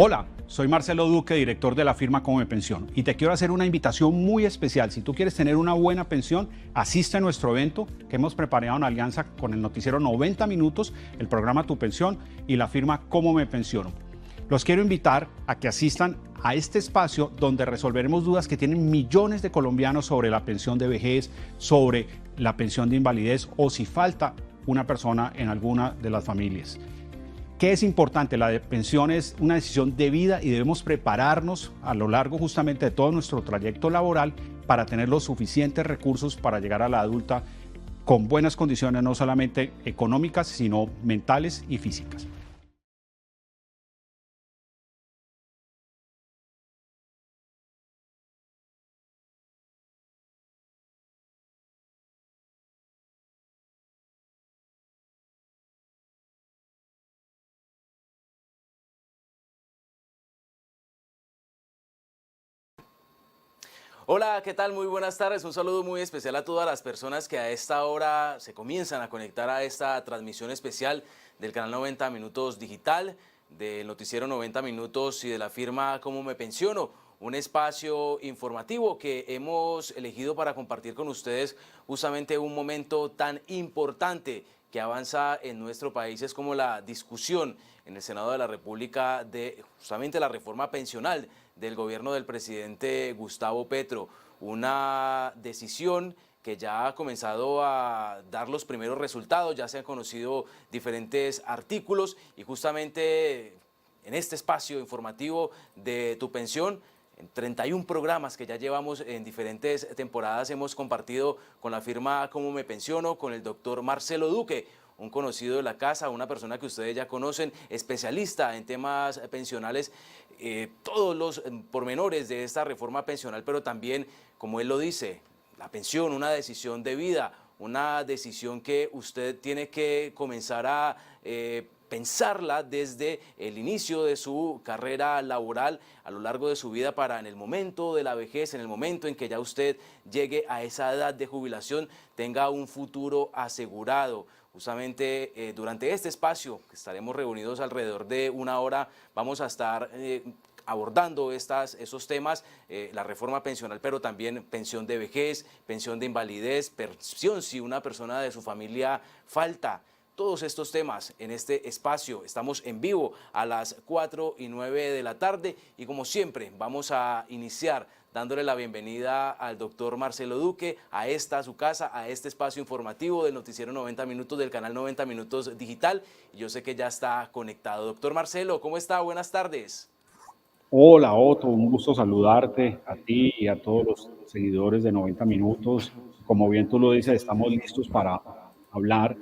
Hola, soy Marcelo Duque, director de la firma Como Me Pensiono, y te quiero hacer una invitación muy especial. Si tú quieres tener una buena pensión, asiste a nuestro evento que hemos preparado en alianza con el noticiero 90 Minutos, el programa Tu Pensión y la firma Como Me Pensiono. Los quiero invitar a que asistan a este espacio donde resolveremos dudas que tienen millones de colombianos sobre la pensión de vejez, sobre la pensión de invalidez o si falta una persona en alguna de las familias. ¿Qué es importante? La pensión es una decisión de vida y debemos prepararnos a lo largo justamente de todo nuestro trayecto laboral para tener los suficientes recursos para llegar a la adulta con buenas condiciones, no solamente económicas, sino mentales y físicas. Hola, ¿qué tal? Muy buenas tardes. Un saludo muy especial a todas las personas que a esta hora se comienzan a conectar a esta transmisión especial del canal 90 Minutos Digital, del noticiero 90 Minutos y de la firma Como Me Pensiono. Un espacio informativo que hemos elegido para compartir con ustedes justamente un momento tan importante que avanza en nuestro país, es como la discusión en el Senado de la República de justamente la reforma pensional del gobierno del presidente Gustavo Petro, una decisión que ya ha comenzado a dar los primeros resultados, ya se han conocido diferentes artículos y justamente en este espacio informativo de Tu Pensión, en 31 programas que ya llevamos en diferentes temporadas hemos compartido con la firma Como Me Pensiono, con el doctor Marcelo Duque, un conocido de la casa, una persona que ustedes ya conocen, especialista en temas pensionales, todos los pormenores de esta reforma pensional, pero también, como él lo dice, la pensión, una decisión de vida, una decisión que usted tiene que comenzar a pensarla desde el inicio de su carrera laboral a lo largo de su vida para en el momento de la vejez, en el momento en que ya usted llegue a esa edad de jubilación, tenga un futuro asegurado. Justamente durante este espacio, que estaremos reunidos alrededor de una hora, vamos a estar abordando esos temas, la reforma pensional, pero también pensión de vejez, pensión de invalidez, pensión si una persona de su familia falta. Todos estos temas en este espacio. Estamos en vivo a las 4:09 de la tarde y como siempre vamos a iniciar dándole la bienvenida al doctor Marcelo Duque a su casa, a este espacio informativo del noticiero 90 Minutos del canal 90 Minutos Digital. Y yo sé que ya está conectado. Doctor Marcelo, ¿cómo está? Buenas tardes. Hola Otto, un gusto saludarte a ti y a todos los seguidores de 90 Minutos. Como bien tú lo dices, estamos listos para hablar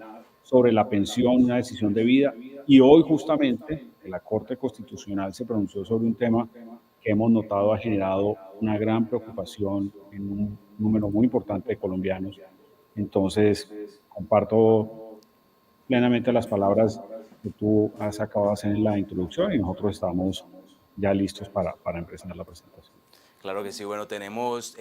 sobre la pensión, una decisión de vida. Y hoy justamente la Corte Constitucional se pronunció sobre un tema que hemos notado ha generado una gran preocupación en un número muy importante de colombianos. Entonces, comparto plenamente las palabras que tú has acabado de hacer en la introducción y nosotros estamos ya listos para empezar la presentación. Claro que sí, bueno, tenemos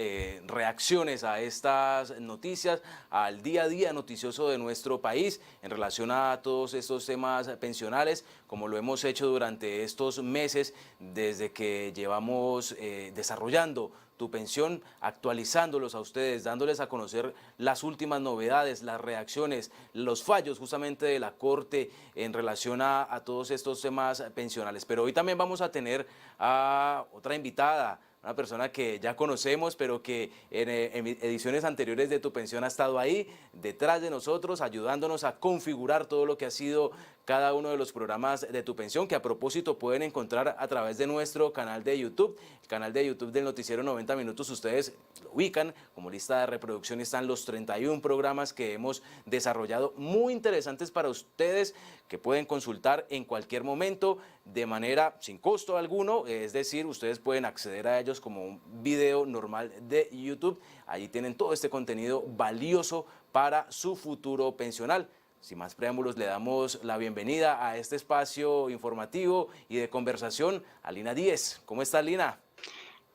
reacciones a estas noticias, al día a día noticioso de nuestro país en relación a todos estos temas pensionales, como lo hemos hecho durante estos meses desde que llevamos desarrollando Tu Pensión, actualizándolos a ustedes, dándoles a conocer las últimas novedades, las reacciones, los fallos justamente de la Corte en relación a todos estos temas pensionales. Pero hoy también vamos a tener a otra invitada, una persona que ya conocemos, pero que en ediciones anteriores de Tu Pensión ha estado ahí, detrás de nosotros, ayudándonos a configurar todo lo que ha sido cada uno de los programas de Tu Pensión, que a propósito pueden encontrar a través de nuestro canal de YouTube, el canal de YouTube del noticiero 90 Minutos. Ustedes lo ubican como lista de reproducción, están los 31 programas que hemos desarrollado, muy interesantes para ustedes, que pueden consultar en cualquier momento de manera sin costo alguno, es decir, ustedes pueden acceder a ellos como un video normal de YouTube. Allí tienen todo este contenido valioso para su futuro pensional. Sin más preámbulos, le damos la bienvenida a este espacio informativo y de conversación a Lina Díez. ¿Cómo está, Lina?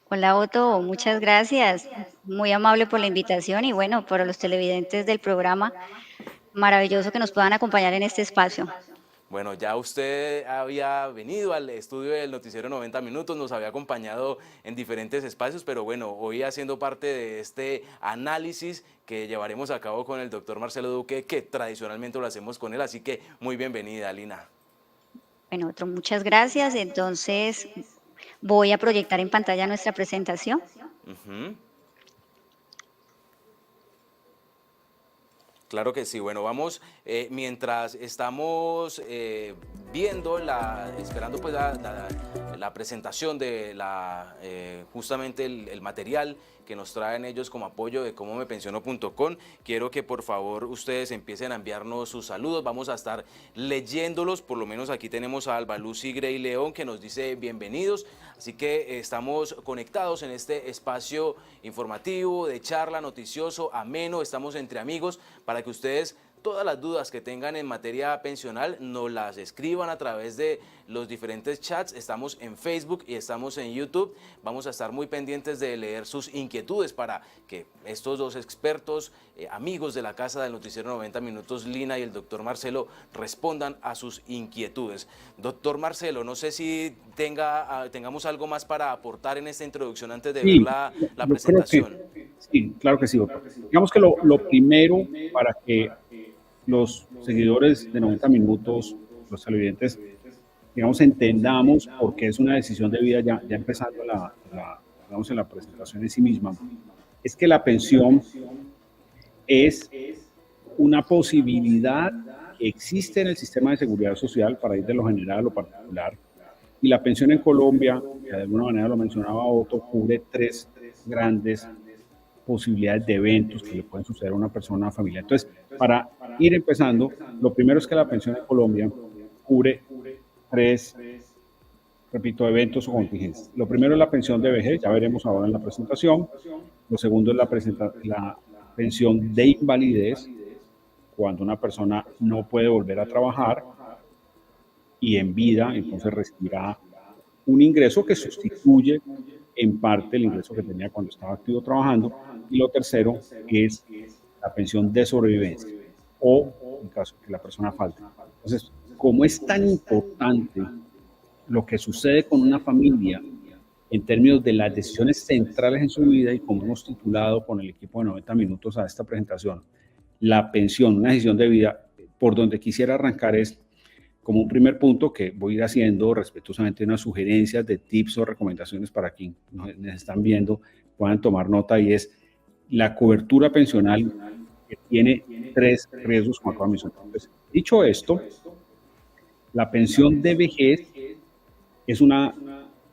Hola Otto, muchas gracias. Muy amable por la invitación y bueno, para los televidentes del programa, maravilloso que nos puedan acompañar en este espacio. Bueno, ya usted había venido al estudio del Noticiero 90 Minutos, nos había acompañado en diferentes espacios, pero bueno, hoy haciendo parte de este análisis que llevaremos a cabo con el doctor Marcelo Duque, que tradicionalmente lo hacemos con él, así que muy bienvenida, Lina. Bueno, otro, muchas gracias. Entonces, voy a proyectar en pantalla nuestra presentación. Ujú. Claro que sí. Bueno, vamos, mientras estamos viendo, esperando pues la presentación de justamente el material que nos traen ellos como apoyo de comomepensiono.com, quiero que por favor ustedes empiecen a enviarnos sus saludos, vamos a estar leyéndolos, por lo menos aquí tenemos a Alba Lucy Grey León que nos dice bienvenidos, así que estamos conectados en este espacio informativo, de charla, noticioso, ameno, estamos entre amigos, para que ustedes todas las dudas que tengan en materia pensional nos las escriban a través de los diferentes chats. Estamos en Facebook y estamos en YouTube. Vamos a estar muy pendientes de leer sus inquietudes para que estos dos expertos, amigos de la casa del Noticiero 90 Minutos, Lina y el doctor Marcelo, respondan a sus inquietudes. Doctor Marcelo, no sé si tengamos algo más para aportar en esta introducción antes de ver la presentación. Sí, claro que sí, doctor. Digamos que lo primero para que los seguidores de 90 minutos, los televidentes, digamos, entendamos por qué es una decisión de vida, ya empezando digamos, en la presentación en sí misma, es que la pensión es una posibilidad que existe en el sistema de seguridad social para ir de lo general a lo particular. Y la pensión en Colombia, que de alguna manera lo mencionaba Otto, cubre tres grandes posibilidades de eventos que le pueden suceder a una persona o familia. Entonces, para ir empezando, lo primero es que la pensión en Colombia cubre tres, repito, eventos o contingencias. Lo primero es la pensión de vejez, ya veremos ahora en la presentación. Lo segundo es la pensión de invalidez, cuando una persona no puede volver a trabajar y en vida, entonces recibirá un ingreso que sustituye en parte el ingreso que tenía cuando estaba activo trabajando. Y lo tercero es la pensión de sobrevivencia o en caso de que la persona falte. Entonces, como es tan importante lo que sucede con una familia en términos de las decisiones centrales en su vida y como hemos titulado con el equipo de 90 minutos a esta presentación, la pensión, una decisión de vida, por donde quisiera arrancar es como un primer punto que voy a ir haciendo respetuosamente unas sugerencias de tips o recomendaciones para quienes nos están viendo, puedan tomar nota, y es la cobertura pensional que tiene tres riesgos, como acabo de mencionar. Entonces, dicho esto, la pensión de vejez es una,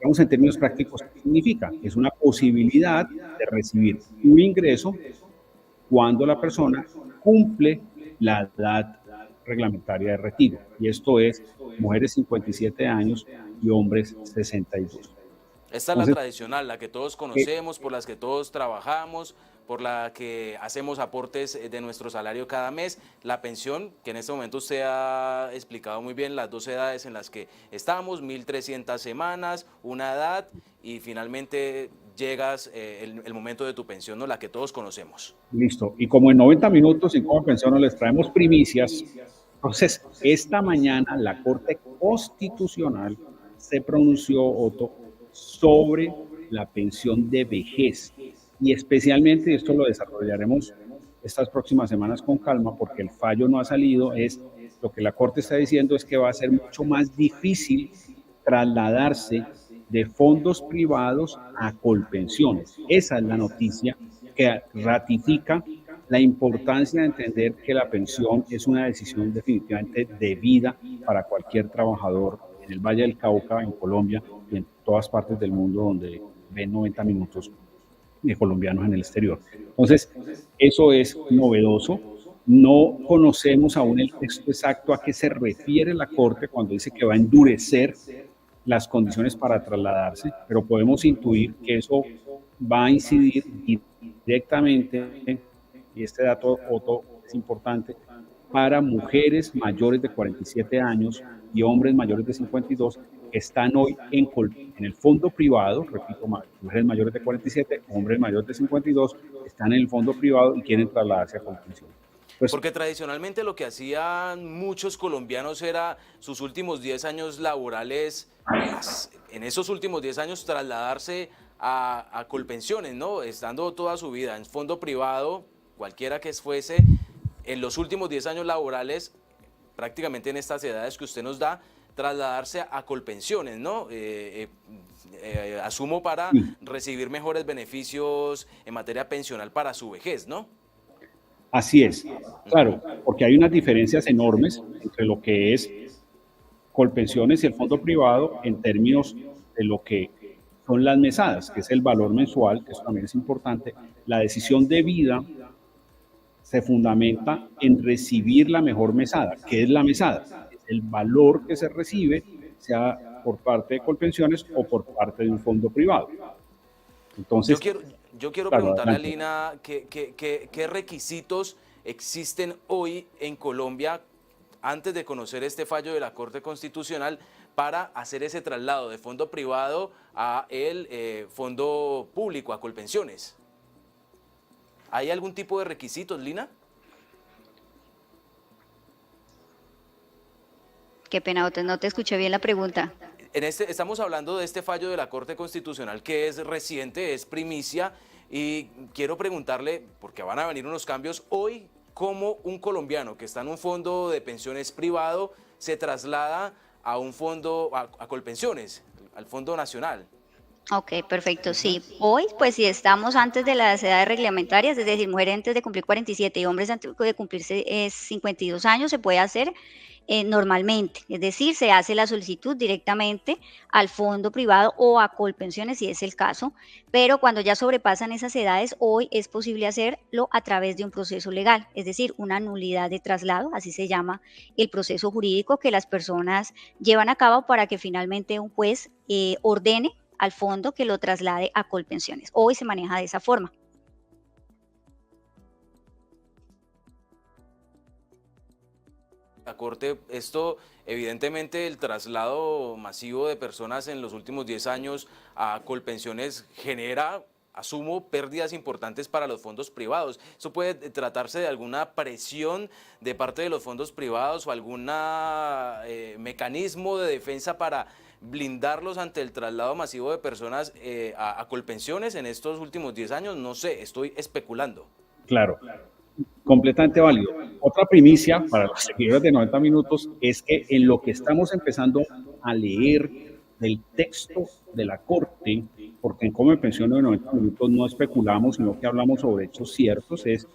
digamos en términos prácticos, ¿qué significa? Es una posibilidad de recibir un ingreso cuando la persona cumple la edad reglamentaria de retiro, y esto es mujeres 57 años y hombres 62. Esta es la tradicional, la que todos conocemos, por las que todos trabajamos, por la que hacemos aportes de nuestro salario cada mes. La pensión, que en este momento usted ha explicado muy bien las dos edades en las que estamos, 1.300 semanas, una edad, y finalmente llegas el momento de tu pensión, ¿no? La que todos conocemos. Listo. Y como en 90 minutos en Como Pensión les traemos primicias, entonces esta mañana la Corte Constitucional se pronunció, Otto, sobre la pensión de vejez, y especialmente, esto lo desarrollaremos estas próximas semanas con calma porque el fallo no ha salido, es lo que la Corte está diciendo es que va a ser mucho más difícil trasladarse de fondos privados a colpensiones. Esa es la noticia que ratifica la importancia de entender que la pensión es una decisión definitivamente de vida para cualquier trabajador en el Valle del Cauca, en Colombia y en todas partes del mundo donde ven 90 minutos de colombianos en el exterior. Entonces, eso es novedoso. No conocemos aún el texto exacto a qué se refiere la Corte cuando dice que va a endurecer las condiciones para trasladarse, pero podemos intuir que eso va a incidir directamente, y este dato, Otto, es importante, para mujeres mayores de 47 años y hombres mayores de 52 que están hoy en el fondo privado, repito, mujeres mayores de 47, hombres mayores de 52, están en el fondo privado y quieren trasladarse a colpensión. Pues, Porque tradicionalmente lo que hacían muchos colombianos era sus últimos 10 años laborales, en esos últimos 10 años trasladarse a Colpensiones, ¿no? Estando toda su vida en fondo privado, cualquiera que fuese, en los últimos 10 años laborales, prácticamente en estas edades que usted nos da, trasladarse a Colpensiones, ¿no? Asumo para sí, recibir mejores beneficios en materia pensional para su vejez, ¿no? así es. Claro, porque hay unas diferencias enormes entre lo que es Colpensiones y el fondo privado en términos de lo que son las mesadas, que es el valor mensual, que eso también es importante. La decisión de vida se fundamenta en recibir la mejor mesada. ¿Qué es la mesada? Es el valor que se recibe, sea por parte de Colpensiones o por parte de un fondo privado. Yo Entonces, quiero, yo quiero claro, preguntarle a adelante. Lina qué requisitos existen hoy en Colombia antes de conocer este fallo de la Corte Constitucional para hacer ese traslado de fondo privado a el fondo público, a Colpensiones. ¿Hay algún tipo de requisitos, Lina? Qué pena, Otto, no te escuché bien la pregunta. Estamos hablando de este fallo de la Corte Constitucional que es reciente, es primicia, y quiero preguntarle, porque van a venir unos cambios hoy, cómo un colombiano que está en un fondo de pensiones privado se traslada a un fondo, a Colpensiones, al Fondo Nacional. Ok, perfecto. Sí, hoy, pues si estamos antes de las edades reglamentarias, es decir, mujeres antes de cumplir 47 y hombres antes de cumplirse 52 años, se puede hacer normalmente. Es decir, se hace la solicitud directamente al fondo privado o a Colpensiones, si es el caso, pero cuando ya sobrepasan esas edades, hoy es posible hacerlo a través de un proceso legal, es decir, una nulidad de traslado, así se llama el proceso jurídico que las personas llevan a cabo para que finalmente un juez ordene al fondo que lo traslade a Colpensiones. Hoy se maneja de esa forma. La Corte, esto evidentemente el traslado masivo de personas en los últimos 10 años a Colpensiones genera, asumo, pérdidas importantes para los fondos privados. ¿Eso puede tratarse de alguna presión de parte de los fondos privados o algún mecanismo de defensa para blindarlos ante el traslado masivo de personas a Colpensiones en estos últimos 10 años? No sé, estoy especulando. Claro, completamente válido. Otra primicia para los seguidores de 90 minutos es que en lo que estamos empezando a leer del texto de la Corte, porque en Come Pensión de 90 minutos no especulamos, sino que hablamos sobre hechos ciertos, es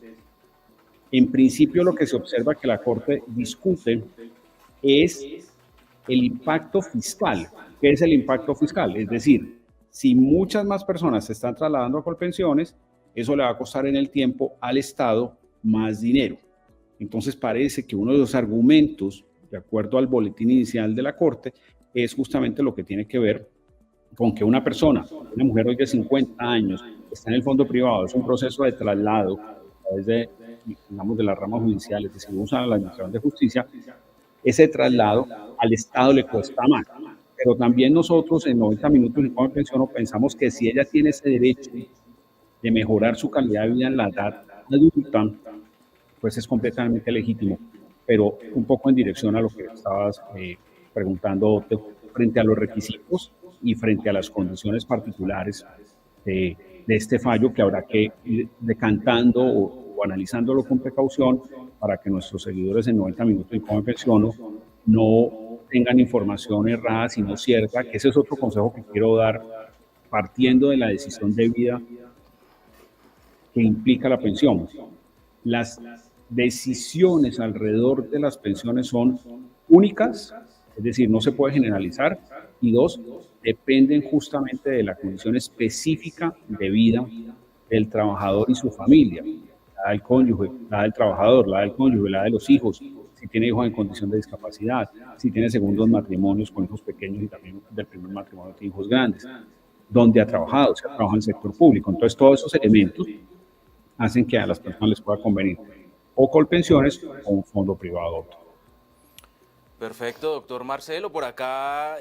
en principio lo que se observa que la Corte discute es el impacto fiscal. ¿Qué es el impacto fiscal? Es decir, si muchas más personas se están trasladando a Colpensiones, eso le va a costar en el tiempo al Estado más dinero. Entonces parece que uno de los argumentos, de acuerdo al boletín inicial de la Corte, es justamente lo que tiene que ver con que una persona, una mujer hoy de 50 años, está en el fondo privado, es un proceso de traslado a través de, digamos, de las ramas judiciales, que se usa la Administración de Justicia, ese traslado al Estado le cuesta más. Pero también nosotros en 90 minutos en Come Pensión pensamos que si ella tiene ese derecho de mejorar su calidad de vida en la edad adulta, pues es completamente legítimo. Pero un poco en dirección a lo que estabas preguntando, frente a los requisitos y frente a las condiciones particulares de este fallo que habrá que ir decantando o analizándolo con precaución para que nuestros seguidores en 90 minutos y Come Pensiono no tengan información errada, sino cierta, que ese es otro consejo que quiero dar, partiendo de la decisión de vida que implica la pensión. Las decisiones alrededor de las pensiones son únicas, es decir, no se puede generalizar, y dos, dependen justamente de la condición específica de vida del trabajador y su familia, la del cónyuge, la del trabajador, la del cónyuge, la de los hijos, si tiene hijos en condición de discapacidad, si tiene segundos matrimonios con hijos pequeños y también del primer matrimonio tiene hijos grandes, dónde ha trabajado, si ha trabajado en el sector público. Entonces, todos esos elementos hacen que a las personas les pueda convenir o Colpensiones o un fondo privado. Perfecto, doctor Marcelo. Por acá,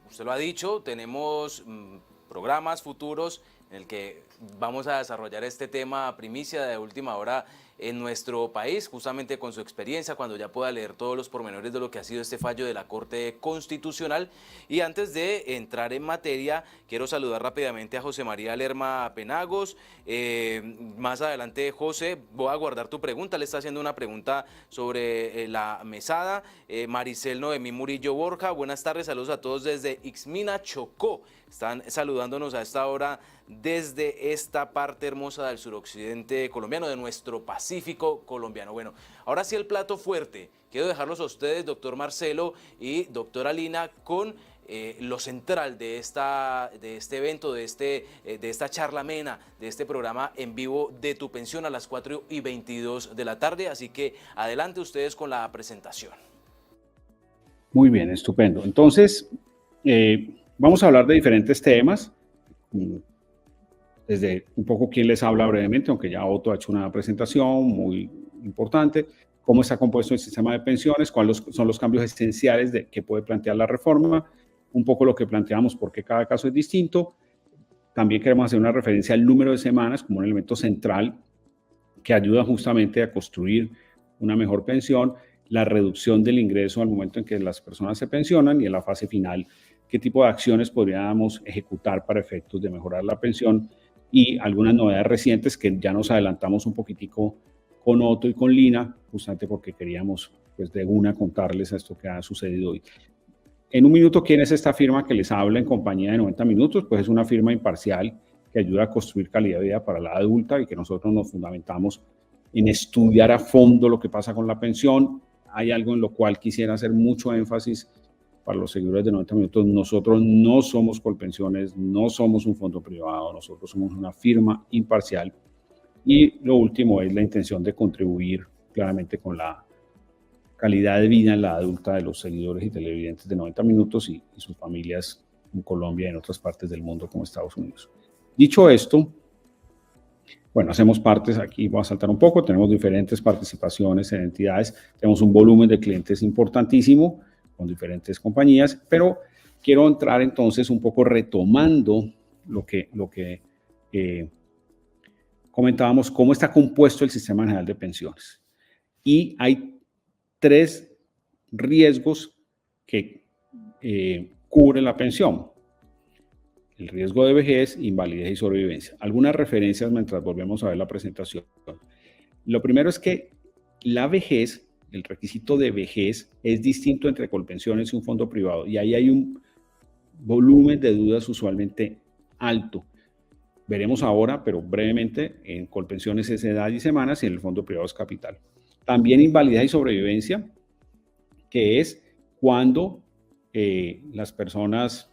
usted lo ha dicho, tenemos programas futuros en el que vamos a desarrollar este tema primicia de última hora en nuestro país, justamente con su experiencia, cuando ya pueda leer todos los pormenores de lo que ha sido este fallo de la Corte Constitucional. Y antes de entrar en materia, quiero saludar rápidamente a José María Lerma Penagos. Más adelante, José, voy a guardar tu pregunta, le está haciendo una pregunta sobre la mesada. Maricel Noemí Murillo Borja, buenas tardes, saludos a todos desde Ixmina, Chocó. Están saludándonos a esta hora desde esta parte hermosa del suroccidente colombiano, de nuestro Pacífico colombiano. Bueno, ahora sí el plato fuerte. Quiero dejarlos a ustedes, doctor Marcelo y doctora Lina, con lo central de este evento, de esta charla amena, de este programa en vivo de Tu Pensión a las 4:22 de la tarde. Así que adelante ustedes con la presentación. Muy bien, estupendo. Entonces, vamos a hablar de diferentes temas, desde un poco quién les habla brevemente, aunque ya Otto ha hecho una presentación muy importante, cómo está compuesto el sistema de pensiones, cuáles son los cambios esenciales que puede plantear la reforma, un poco lo que planteamos, porque cada caso es distinto. También queremos hacer una referencia al número de semanas como un elemento central que ayuda justamente a construir una mejor pensión, la reducción del ingreso al momento en que las personas se pensionan y en la fase final, qué tipo de acciones podríamos ejecutar para efectos de mejorar la pensión y algunas novedades recientes que ya nos adelantamos un poquitico con Otto y con Lina, justamente porque queríamos pues de una contarles esto que ha sucedido hoy. En un minuto, ¿quién es esta firma que les habla en compañía de 90 minutos? Pues es una firma imparcial que ayuda a construir calidad de vida para la adulta y que nosotros nos fundamentamos en estudiar a fondo lo que pasa con la pensión. Hay algo en lo cual quisiera hacer mucho énfasis para los seguidores de 90 minutos. Nosotros no somos Colpensiones, no somos un fondo privado, nosotros somos una firma imparcial. Y lo último es la intención de contribuir claramente con la calidad de vida en la adulta de los seguidores y televidentes de 90 minutos y sus familias en Colombia y en otras partes del mundo como Estados Unidos. Dicho esto, bueno, hacemos partes, aquí voy a saltar un poco, tenemos diferentes participaciones en entidades, tenemos un volumen de clientes importantísimo con diferentes compañías, pero quiero entrar entonces un poco retomando lo que comentábamos, cómo está compuesto el Sistema General de Pensiones. Y hay 3 riesgos que cubren la pensión: el riesgo de vejez, invalidez y sobrevivencia. Algunas referencias mientras volvemos a ver la presentación. Lo primero es que la vejez, el requisito de vejez, es distinto entre Colpensiones y un fondo privado, y ahí hay un volumen de dudas usualmente alto. Veremos ahora, pero brevemente, en Colpensiones es edad y semanas y en el fondo privado es capital. También invalidez y sobrevivencia, que es cuando las personas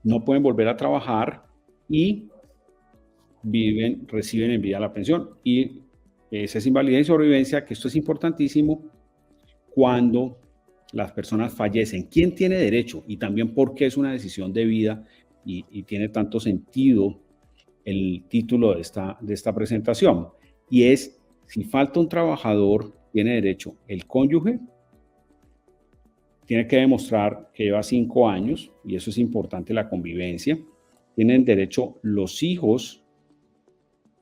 no pueden volver a trabajar y reciben en vida la pensión. Y esa es invalidez y sobrevivencia, que esto es importantísimo cuando las personas fallecen. ¿Quién tiene derecho? Y también por qué es una decisión de vida y tiene tanto sentido el título de esta presentación. Y es, si falta un trabajador, tiene derecho el cónyuge, tiene que demostrar que lleva 5 años, y eso es importante, la convivencia. Tienen derecho los hijos,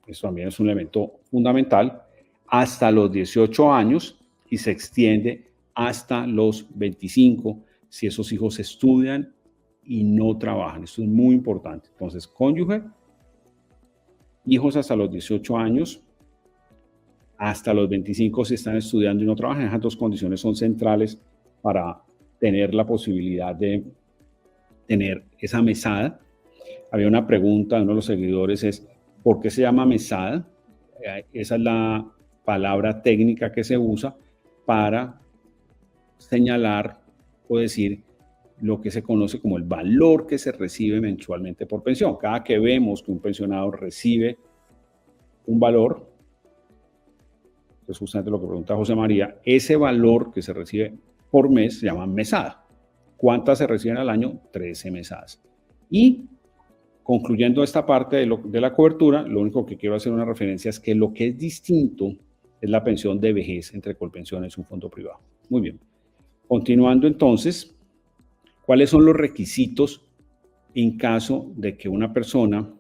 eso también es un elemento fundamental, hasta los 18 años y se extiende hasta los 25 si esos hijos estudian y no trabajan. Esto es muy importante. Entonces, cónyuge, hijos hasta los 18 años, hasta los 25 si están estudiando y no trabajan. Esas 2 condiciones son centrales para tener la posibilidad de tener esa mesada. Había una pregunta de uno de los seguidores, es ¿por qué se llama mesada? Esa es la palabra técnica que se usa para señalar o decir lo que se conoce como el valor que se recibe mensualmente por pensión. Cada que vemos que un pensionado recibe un valor, es justamente lo que pregunta José María, ese valor que se recibe por mes se llama mesada. ¿Cuántas se reciben al año? 13 mesadas. Y concluyendo esta parte de la cobertura, lo único que quiero hacer una referencia es que lo que es distinto es la pensión de vejez entre Colpensiones y un fondo privado. Muy bien. Continuando entonces, ¿cuáles son los requisitos en caso de que una persona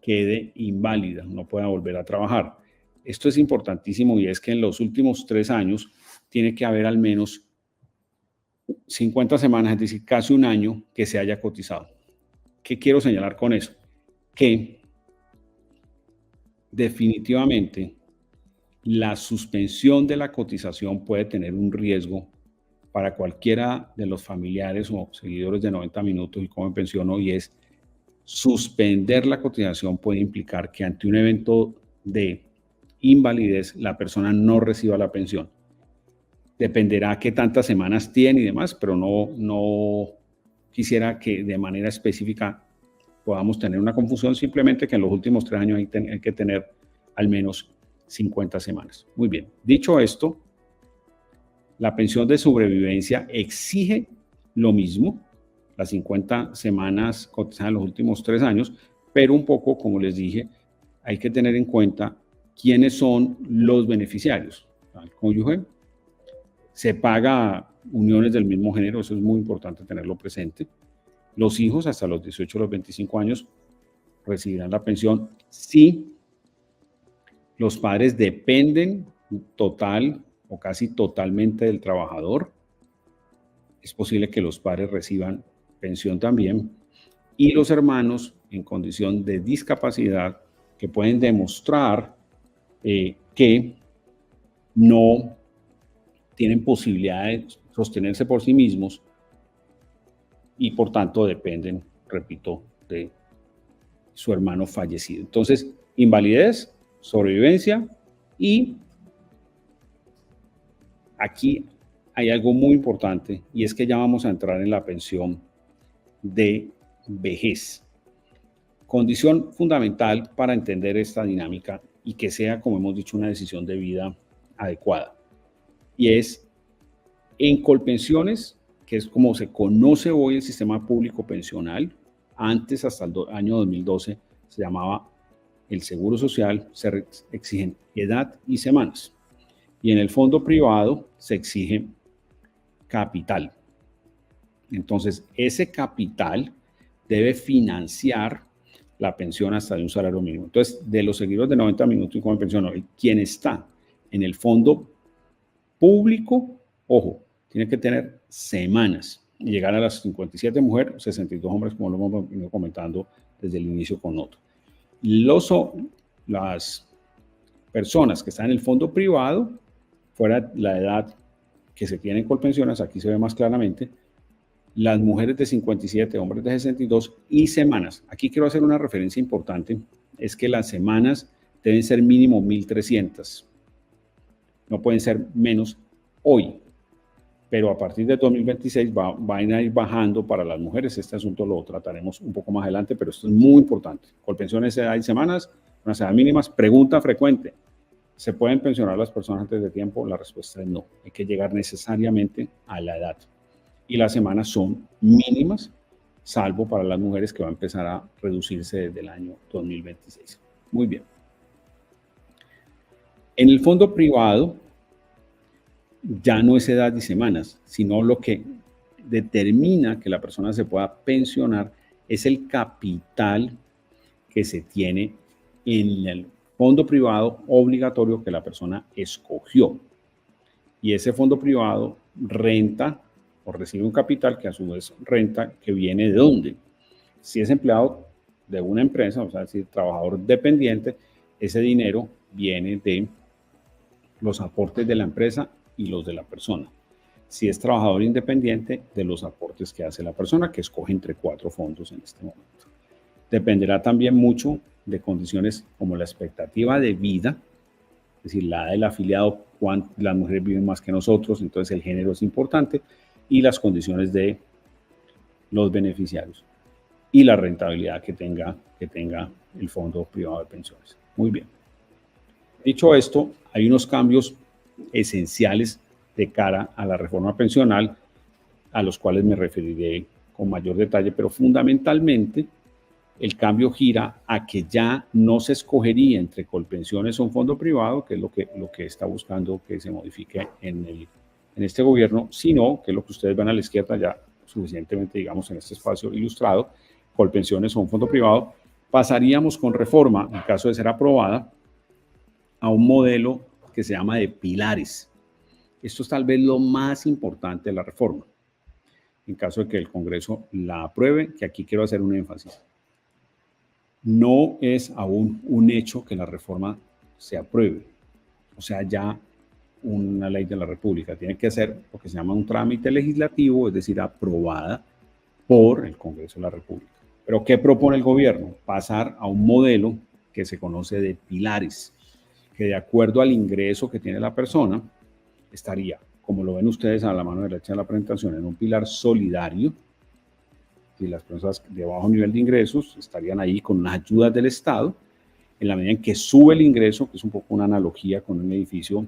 quede inválida, no pueda volver a trabajar. Esto es importantísimo y es que en los últimos 3 años tiene que haber al menos 50 semanas, es decir, casi un año que se haya cotizado. ¿Qué quiero señalar con eso? Que definitivamente la suspensión de la cotización puede tener un riesgo para cualquiera de los familiares o seguidores de 90 minutos y Cómo Me Pensiono, y es suspender la cotización puede implicar que ante un evento de invalidez la persona no reciba la pensión. Dependerá qué tantas semanas tiene y demás, pero no quisiera que de manera específica podamos tener una confusión, simplemente que en los últimos 3 años hay que tener al menos 50 semanas. Muy bien, dicho esto, la pensión de sobrevivencia exige lo mismo, las 50 semanas cotizadas en los últimos 3 años, pero un poco, como les dije, hay que tener en cuenta quiénes son los beneficiarios. Al cónyuge se paga a uniones del mismo género, eso es muy importante tenerlo presente. Los hijos hasta los 18 o los 25 años recibirán la pensión si los padres dependen total o casi totalmente del trabajador. Es posible que los padres reciban pensión también. Y los hermanos en condición de discapacidad que pueden demostrar que no tienen posibilidad de sostenerse por sí mismos y por tanto dependen, repito, de su hermano fallecido. Entonces, invalidez, sobrevivencia y aquí hay algo muy importante y es que ya vamos a entrar en la pensión de vejez. Condición fundamental para entender esta dinámica y que sea, como hemos dicho, una decisión de vida adecuada. Y es en Colpensiones, que es como se conoce hoy el sistema público pensional. Antes, hasta el año 2012, se llamaba el Seguro Social, se exigen edad y semanas. Y en el fondo privado se exige capital. Entonces, ese capital debe financiar la pensión hasta de un salario mínimo. Entonces, de los seguidores de 90 minutos y Cómo Me Pensiono, quien está en el fondo público, ojo, tiene que tener semanas y llegar a las 57 mujeres, 62 hombres, como lo hemos venido comentando desde el inicio con otro. Las personas que están en el fondo privado, fuera la edad que se tiene en Colpensiones, aquí se ve más claramente, las mujeres de 57, hombres de 62 y semanas. Aquí quiero hacer una referencia importante, es que las semanas deben ser mínimo 1.300. No pueden ser menos hoy, pero a partir de 2026 van a ir bajando para las mujeres. Este asunto lo trataremos un poco más adelante, pero esto es muy importante. Colpensiones hay semanas, unas edades mínimas. Pregunta frecuente, ¿se pueden pensionar las personas antes de tiempo? La respuesta es no, hay que llegar necesariamente a la edad. Y las semanas son mínimas, salvo para las mujeres que va a empezar a reducirse desde el año 2026. Muy bien. En el fondo privado ya no es edad y semanas, sino lo que determina que la persona se pueda pensionar es el capital que se tiene en el fondo privado obligatorio que la persona escogió. Y ese fondo privado renta o recibe un capital que a su vez renta, que viene de dónde. Si es empleado de una empresa, o sea, si es trabajador dependiente, ese dinero viene de los aportes de la empresa y los de la persona. Si es trabajador independiente, de los aportes que hace la persona, que escoge entre 4 fondos en este momento. Dependerá también mucho de condiciones como la expectativa de vida, es decir, la del afiliado, las mujeres viven más que nosotros, entonces el género es importante, y las condiciones de los beneficiarios y la rentabilidad que tenga el fondo privado de pensiones. Muy bien. Dicho esto, hay unos cambios esenciales de cara a la reforma pensional a los cuales me referiré con mayor detalle, pero fundamentalmente el cambio gira a que ya no se escogería entre Colpensiones o un fondo privado, que es lo que está buscando que se modifique en este gobierno, sino que lo que ustedes ven a la izquierda ya suficientemente, digamos, en este espacio ilustrado, Colpensiones o un fondo privado, pasaríamos con reforma, en caso de ser aprobada, a un modelo que se llama de pilares. Esto es tal vez lo más importante de la reforma. En caso de que el Congreso la apruebe, que aquí quiero hacer un énfasis. No es aún un hecho que la reforma se apruebe, o sea, ya una ley de la República. Tiene que ser lo que se llama un trámite legislativo, es decir, aprobada por el Congreso de la República. ¿Pero qué propone el gobierno? Pasar a un modelo que se conoce de pilares, que de acuerdo al ingreso que tiene la persona, estaría, como lo ven ustedes a la mano derecha de la presentación, en un pilar solidario, y las personas de bajo nivel de ingresos estarían ahí con unas ayudas del Estado, en la medida en que sube el ingreso, que es un poco una analogía con un edificio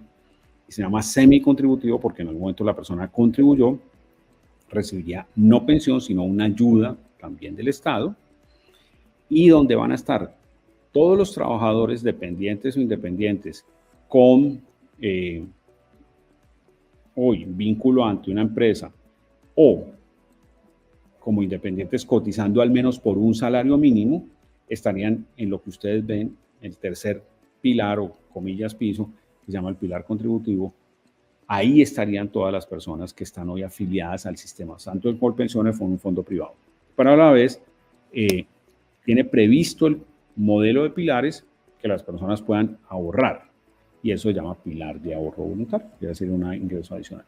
que se llama semicontributivo, porque en algún momento la persona contribuyó, recibiría no pensión, sino una ayuda también del Estado, y donde van a estar todos los trabajadores dependientes o independientes con hoy vínculo ante una empresa o como independientes cotizando al menos por un salario mínimo, estarían en lo que ustedes ven, el tercer pilar o comillas piso, que se llama el pilar contributivo. Ahí estarían todas las personas que están hoy afiliadas al sistema, tanto el Colpensiones como un fondo privado. Pero a la vez, tiene previsto el modelo de pilares que las personas puedan ahorrar. Y eso se llama pilar de ahorro voluntario, que va a ser un ingreso adicional.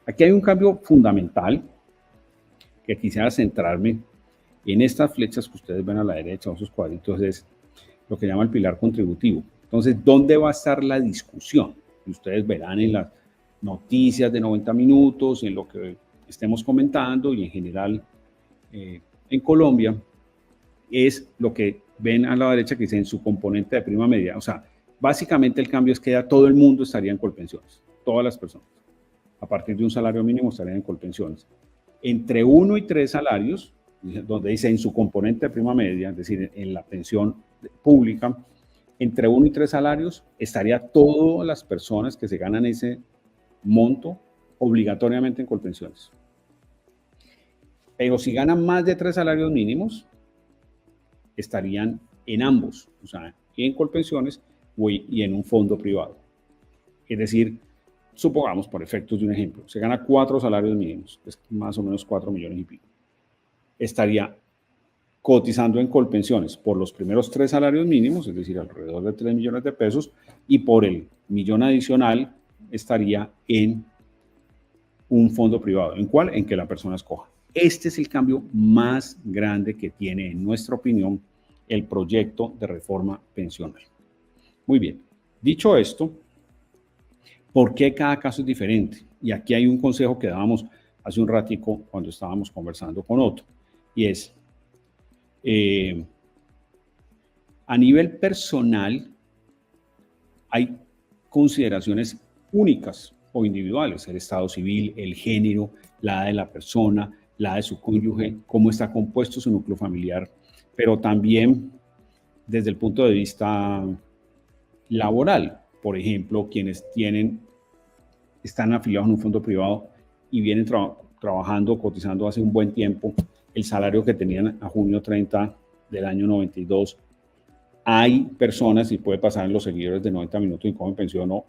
Aquí hay un cambio fundamental que quisiera centrarme en estas flechas que ustedes ven a la derecha, o esos cuadritos, es lo que llama el pilar contributivo. Entonces, ¿dónde va a estar la discusión? Ustedes verán en las noticias de 90 minutos, en lo que estemos comentando y en general en Colombia, es lo que ven a la derecha que dice en su componente de prima media. O sea, básicamente el cambio es que ya todo el mundo estaría en Colpensiones, todas las personas. A partir de un salario mínimo estarían en Colpensiones. Entre 1 y 3 salarios, donde dice en su componente de prima media, es decir, en la pensión pública, entre 1 y 3 salarios estaría todas las personas que se ganan ese monto obligatoriamente en Colpensiones. Pero si ganan más de 3 salarios mínimos, estarían en ambos, o sea, en Colpensiones y en un fondo privado. Es decir, supongamos, por efectos de un ejemplo, se gana 4 salarios mínimos, es más o menos 4 millones y pico. Estaría cotizando en Colpensiones por los primeros 3 salarios mínimos, es decir, alrededor de 3 millones de pesos, y por el millón adicional estaría en un fondo privado. ¿En cuál? En que la persona escoja. Este es el cambio más grande que tiene, en nuestra opinión, el proyecto de reforma pensional. Muy bien. Dicho esto, ¿por qué cada caso es diferente? Y aquí hay un consejo que dábamos hace un ratico cuando estábamos conversando con Otto, y es, a nivel personal, hay consideraciones únicas o individuales, el estado civil, el género, la edad de la persona, la edad de su cónyuge, cómo está compuesto su núcleo familiar, pero también desde el punto de vista laboral. Por ejemplo, quienes están afiliados en un fondo privado y vienen trabajando, cotizando hace un buen tiempo, el salario que tenían a junio 30 del año 92. Hay personas, y puede pasar en los seguidores de 90 minutos y Cogen Pensión o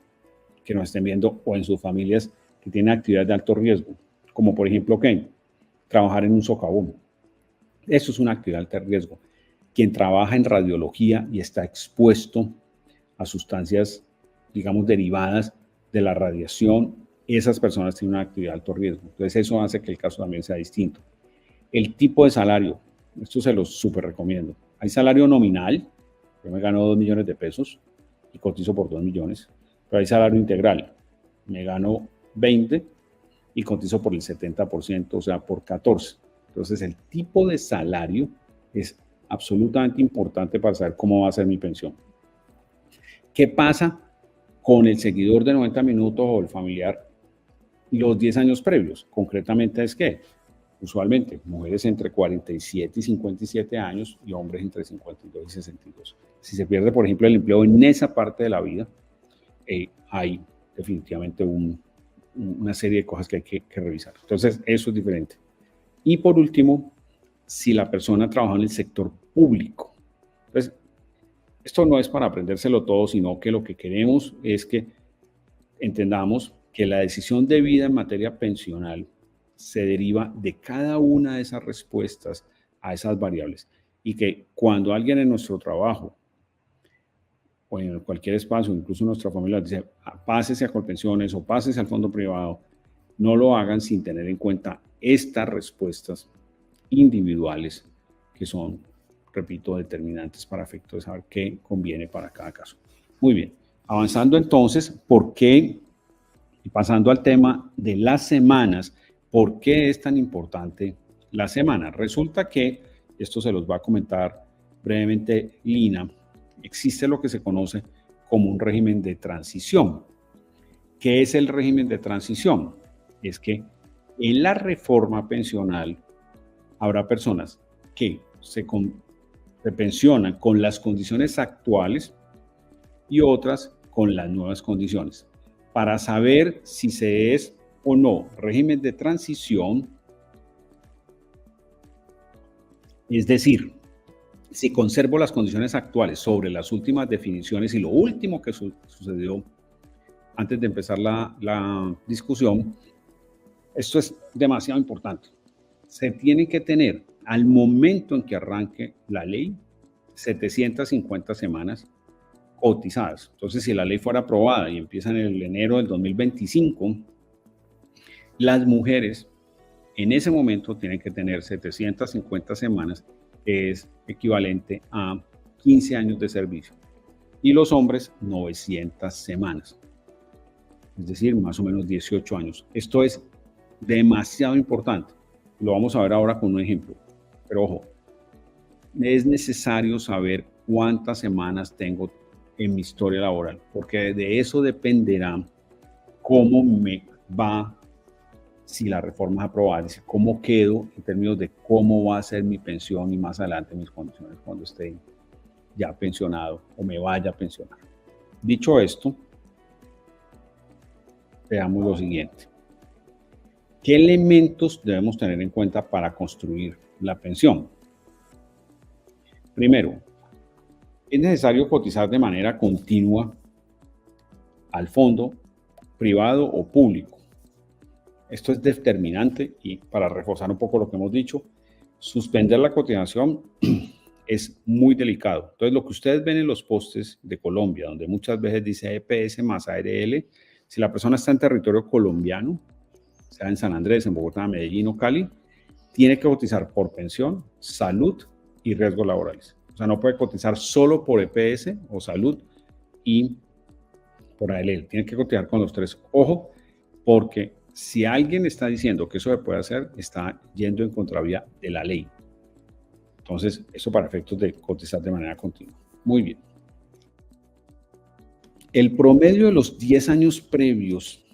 que nos estén viendo, o en sus familias que tienen actividades de alto riesgo, como por ejemplo, ¿qué? Trabajar en un socavón. Eso es una actividad de alto riesgo. Quien trabaja en radiología y está expuesto a sustancias, digamos, derivadas de la radiación, esas personas tienen una actividad de alto riesgo. Entonces, eso hace que el caso también sea distinto. El tipo de salario, esto se los súper recomiendo. Hay salario nominal, yo me gano 2 millones de pesos y cotizo por 2 millones, pero hay salario integral, me gano 20 y cotizo por el 70%, o sea, por 14. Entonces, el tipo de salario es absolutamente importante para saber cómo va a ser mi pensión. ¿Qué pasa con el seguidor de 90 minutos o el familiar los 10 años previos? Concretamente es que, usualmente, mujeres entre 47 y 57 años y hombres entre 52 y 62. Si se pierde, por ejemplo, el empleo en esa parte de la vida, hay definitivamente una serie de cosas que hay que revisar. Entonces, eso es diferente. Y por último, si la persona trabaja en el sector público. Entonces, esto no es para aprendérselo todo, sino que lo que queremos es que entendamos que la decisión de vida en materia pensional se deriva de cada una de esas respuestas a esas variables y que cuando alguien en nuestro trabajo o en cualquier espacio, incluso nuestra familia, dice pásese a Colpensiones o pásese al fondo privado, no lo hagan sin tener en cuenta estas respuestas individuales que son, repito, determinantes para efecto de saber qué conviene para cada caso. Muy bien, avanzando entonces, ¿por qué? Y pasando al tema de las semanas, ¿por qué es tan importante la semana? Resulta que, esto se los va a comentar brevemente Lina, existe lo que se conoce como un régimen de transición. ¿Qué es el régimen de transición? Es que en la reforma pensional habrá personas que se pensionan con las condiciones actuales y otras con las nuevas condiciones. Para saber si se es o no régimen de transición, es decir, si conservo las condiciones actuales sobre las últimas definiciones y lo último que sucedió antes de empezar la discusión, esto es demasiado importante. Se tiene que tener al momento en que arranque la ley 750 semanas cotizadas. Entonces, si la ley fuera aprobada y empieza en el enero del 2025, las mujeres en ese momento tienen que tener 750 semanas, que es equivalente a 15 años de servicio, y los hombres 900 semanas, es decir, más o menos 18 años. Esto es demasiado importante. Lo vamos a ver ahora con un ejemplo, pero ojo, es necesario saber cuántas semanas tengo en mi historia laboral, porque de eso dependerá cómo me va si la reforma es aprobada, es decir, cómo quedo en términos de cómo va a ser mi pensión y más adelante mis condiciones cuando esté ya pensionado o me vaya a pensionar. Dicho esto, veamos lo siguiente. ¿Qué elementos debemos tener en cuenta para construir la pensión? Primero, es necesario cotizar de manera continua al fondo privado o público. Esto es determinante y para reforzar un poco lo que hemos dicho, suspender la cotización es muy delicado. Entonces, lo que ustedes ven en los postes de Colombia, donde muchas veces dice EPS más ARL, si la persona está en territorio colombiano, sea en San Andrés, en Bogotá, Medellín o Cali, tiene que cotizar por pensión, salud y riesgos laborales. O sea, no puede cotizar solo por EPS o salud y por ARL. Tiene que cotizar con los tres. Ojo, porque si alguien está diciendo que eso se puede hacer, está yendo en contravía de la ley. Entonces, eso para efectos de cotizar de manera continua. Muy bien. El promedio de los 10 años previos,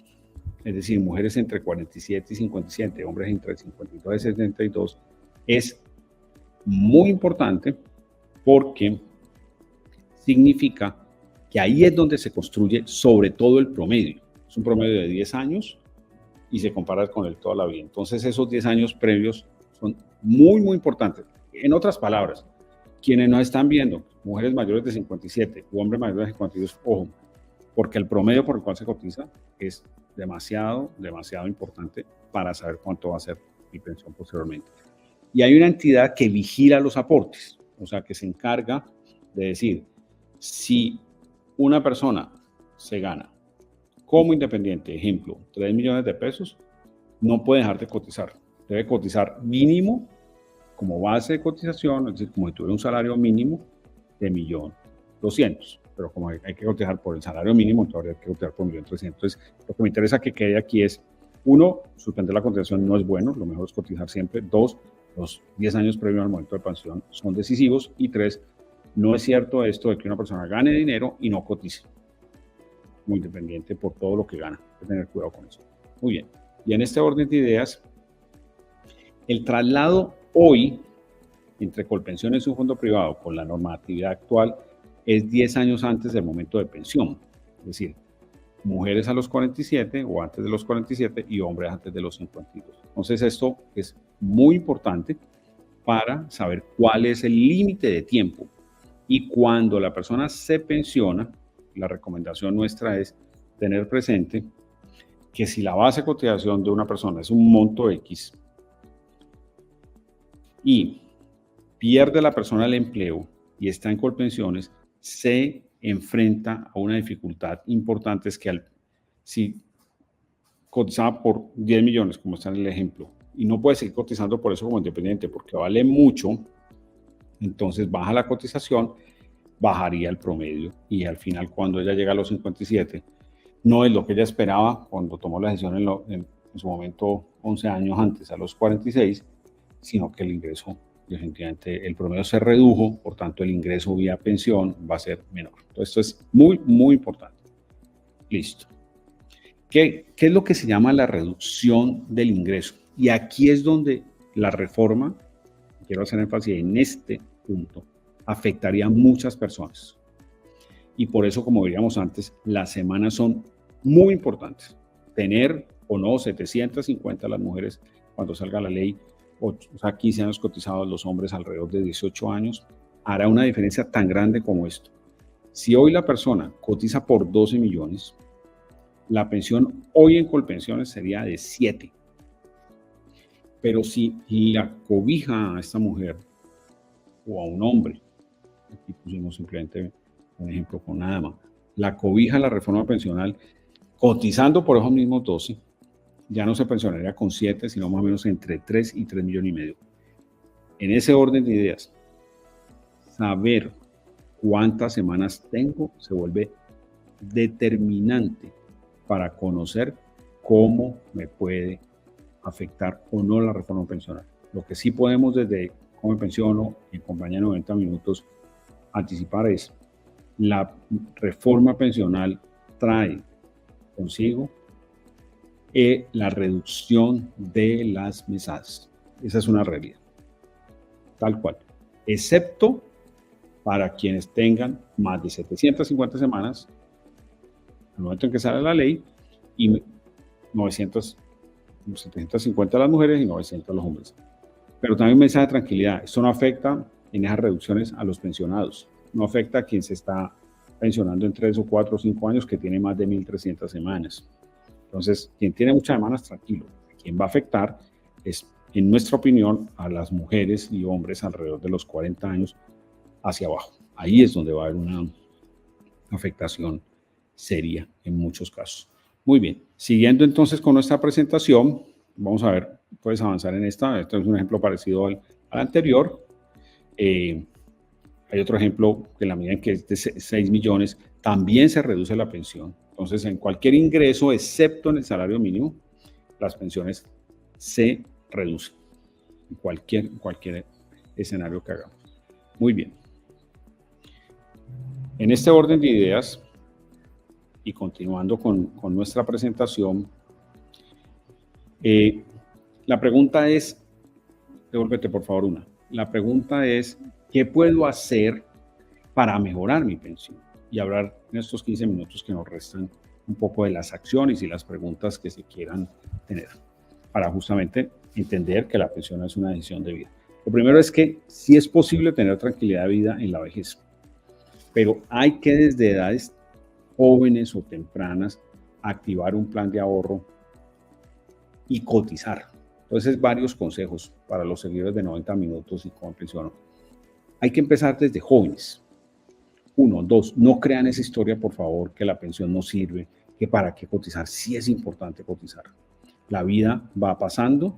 es decir, mujeres entre 47 y 57, hombres entre 52 y 72, es muy importante porque significa que ahí es donde se construye sobre todo el promedio. Es un promedio de 10 años y se compara con el toda la vida. Entonces, esos 10 años previos son muy, muy importantes. En otras palabras, quienes nos están viendo, mujeres mayores de 57 u hombres mayores de 52, ojo, porque el promedio por el cual se cotiza es demasiado, demasiado importante para saber cuánto va a ser mi pensión posteriormente. Y hay una entidad que vigila los aportes, o sea, que se encarga de decir, si una persona se gana como independiente, ejemplo, 3 millones de pesos, no puede dejar de cotizar. Debe cotizar mínimo como base de cotización, es decir, como si tuviera un salario mínimo de 1.200.000. Pero como hay que cotizar por el salario mínimo, entonces hay que cotizar por 1.300.000. Entonces, lo que me interesa que quede aquí es, 1, suspender la cotización no es bueno, lo mejor es cotizar siempre. 2, los 10 años previos al momento de pensión son decisivos. Y 3, no es cierto esto de que una persona gane dinero y no cotice muy independiente por todo lo que gana. Hay que tener cuidado con eso. Muy bien. Y en este orden de ideas, el traslado hoy entre Colpensiones y un fondo privado con la normatividad actual es 10 años antes del momento de pensión. Es decir, mujeres a los 47 o antes de los 47 y hombres antes de los 52. Entonces, esto es muy importante para saber cuál es el límite de tiempo. Y cuando la persona se pensiona, la recomendación nuestra es tener presente que si la base de cotización de una persona es un monto X y pierde la persona el empleo y está en Colpensiones, se enfrenta a una dificultad importante, es que si cotizaba por 10 millones, como está en el ejemplo, y no puede seguir cotizando por eso como independiente porque vale mucho, entonces baja la cotización, bajaría el promedio y al final cuando ella llega a los 57, no es lo que ella esperaba cuando tomó la decisión en su momento 11 años antes, a los 46, sino que el ingreso, definitivamente, el promedio se redujo, por tanto el ingreso vía pensión va a ser menor. Entonces esto es muy, muy importante. Listo. ¿Qué es lo que se llama la reducción del ingreso? Y aquí es donde la reforma, quiero hacer énfasis en este punto, afectaría a muchas personas. Y por eso, como diríamos antes, las semanas son muy importantes. Tener o no 750 las mujeres cuando salga la ley, o sea, 15 años cotizados los hombres alrededor de 18 años, hará una diferencia tan grande como esto. Si hoy la persona cotiza por 12 millones, la pensión hoy en Colpensiones sería de 7. Pero si la cobija a esta mujer o a un hombre, aquí pusimos simplemente un ejemplo con una dama, la cobija la reforma pensional cotizando por esos mismos 12, ya no se pensionaría con 7, sino más o menos entre 3 y 3,5 millones. En ese orden de ideas, saber cuántas semanas tengo se vuelve determinante para conocer cómo me puede afectar o no la reforma pensional. Lo que sí podemos desde Cómo me pensiono en compañía de 90 minutos anticipar es la reforma pensional trae consigo la reducción de las mesadas. Esa es una realidad, tal cual, excepto para quienes tengan más de 750 semanas al momento en que sale la ley y 750 las mujeres y 900 los hombres. Pero también un mensaje de tranquilidad, esto no afecta en esas reducciones a los pensionados, no afecta a quien se está pensionando en 3 o 4 o 5 años que tiene más de 1.300 semanas. Entonces, quien tiene muchas semanas, tranquilo. Quien va a afectar es, en nuestra opinión, a las mujeres y hombres alrededor de los 40 años hacia abajo. Ahí es donde va a haber una afectación seria en muchos casos. Muy bien, siguiendo entonces con nuestra presentación, vamos a ver, puedes avanzar en esta. Este es un ejemplo parecido al anterior. Hay otro ejemplo que en la medida en que es de 6 millones, también se reduce la pensión. Entonces, en cualquier ingreso, excepto en el salario mínimo, las pensiones se reducen. En cualquier escenario que hagamos. Muy bien. En este orden de ideas, y continuando con nuestra presentación, la pregunta es, devuélvete por favor una. La pregunta es, ¿qué puedo hacer para mejorar mi pensión? Y hablar en estos 15 minutos que nos restan un poco de las acciones y las preguntas que se quieran tener, para justamente entender que la pensión es una decisión de vida. Lo primero es que sí es posible tener tranquilidad de vida en la vejez, pero hay que desde edades jóvenes o tempranas activar un plan de ahorro y cotizar. Entonces, varios consejos para los seguidores de 90 minutos y Cómo me pensiono. Hay que empezar desde jóvenes. 1, 2, no crean esa historia, por favor, que la pensión no sirve, que para qué cotizar. Sí es importante cotizar. La vida va pasando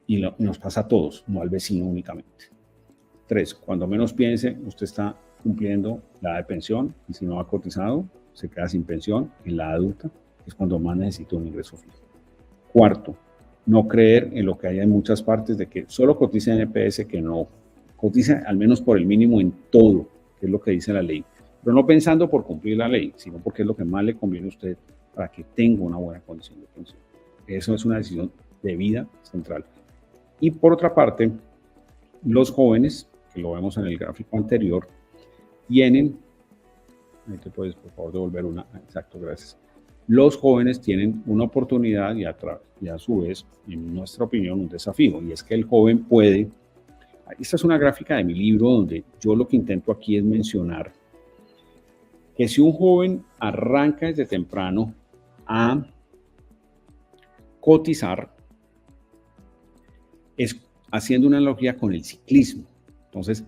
y nos pasa a todos, no al vecino únicamente. 3, cuando menos piense, usted está cumpliendo la edad de pensión y si no ha cotizado, se queda sin pensión en la adulta, que es cuando más necesita un ingreso fijo. 4, no creer en lo que hay en muchas partes de que solo cotice en EPS, que no. Cotice al menos por el mínimo en todo, que es lo que dice la ley. Pero no pensando por cumplir la ley, sino porque es lo que más le conviene a usted para que tenga una buena condición de pensión. Eso es una decisión de vida central. Y por otra parte, los jóvenes, que lo vemos en el gráfico anterior, tienen, ahí te puedes por favor devolver una, exacto, gracias. Los jóvenes tienen una oportunidad y a su vez, en nuestra opinión, un desafío, y es que el joven puede Esta es una gráfica de mi libro donde yo lo que intento aquí es mencionar que si un joven arranca desde temprano a cotizar, es haciendo una analogía con el ciclismo. Entonces,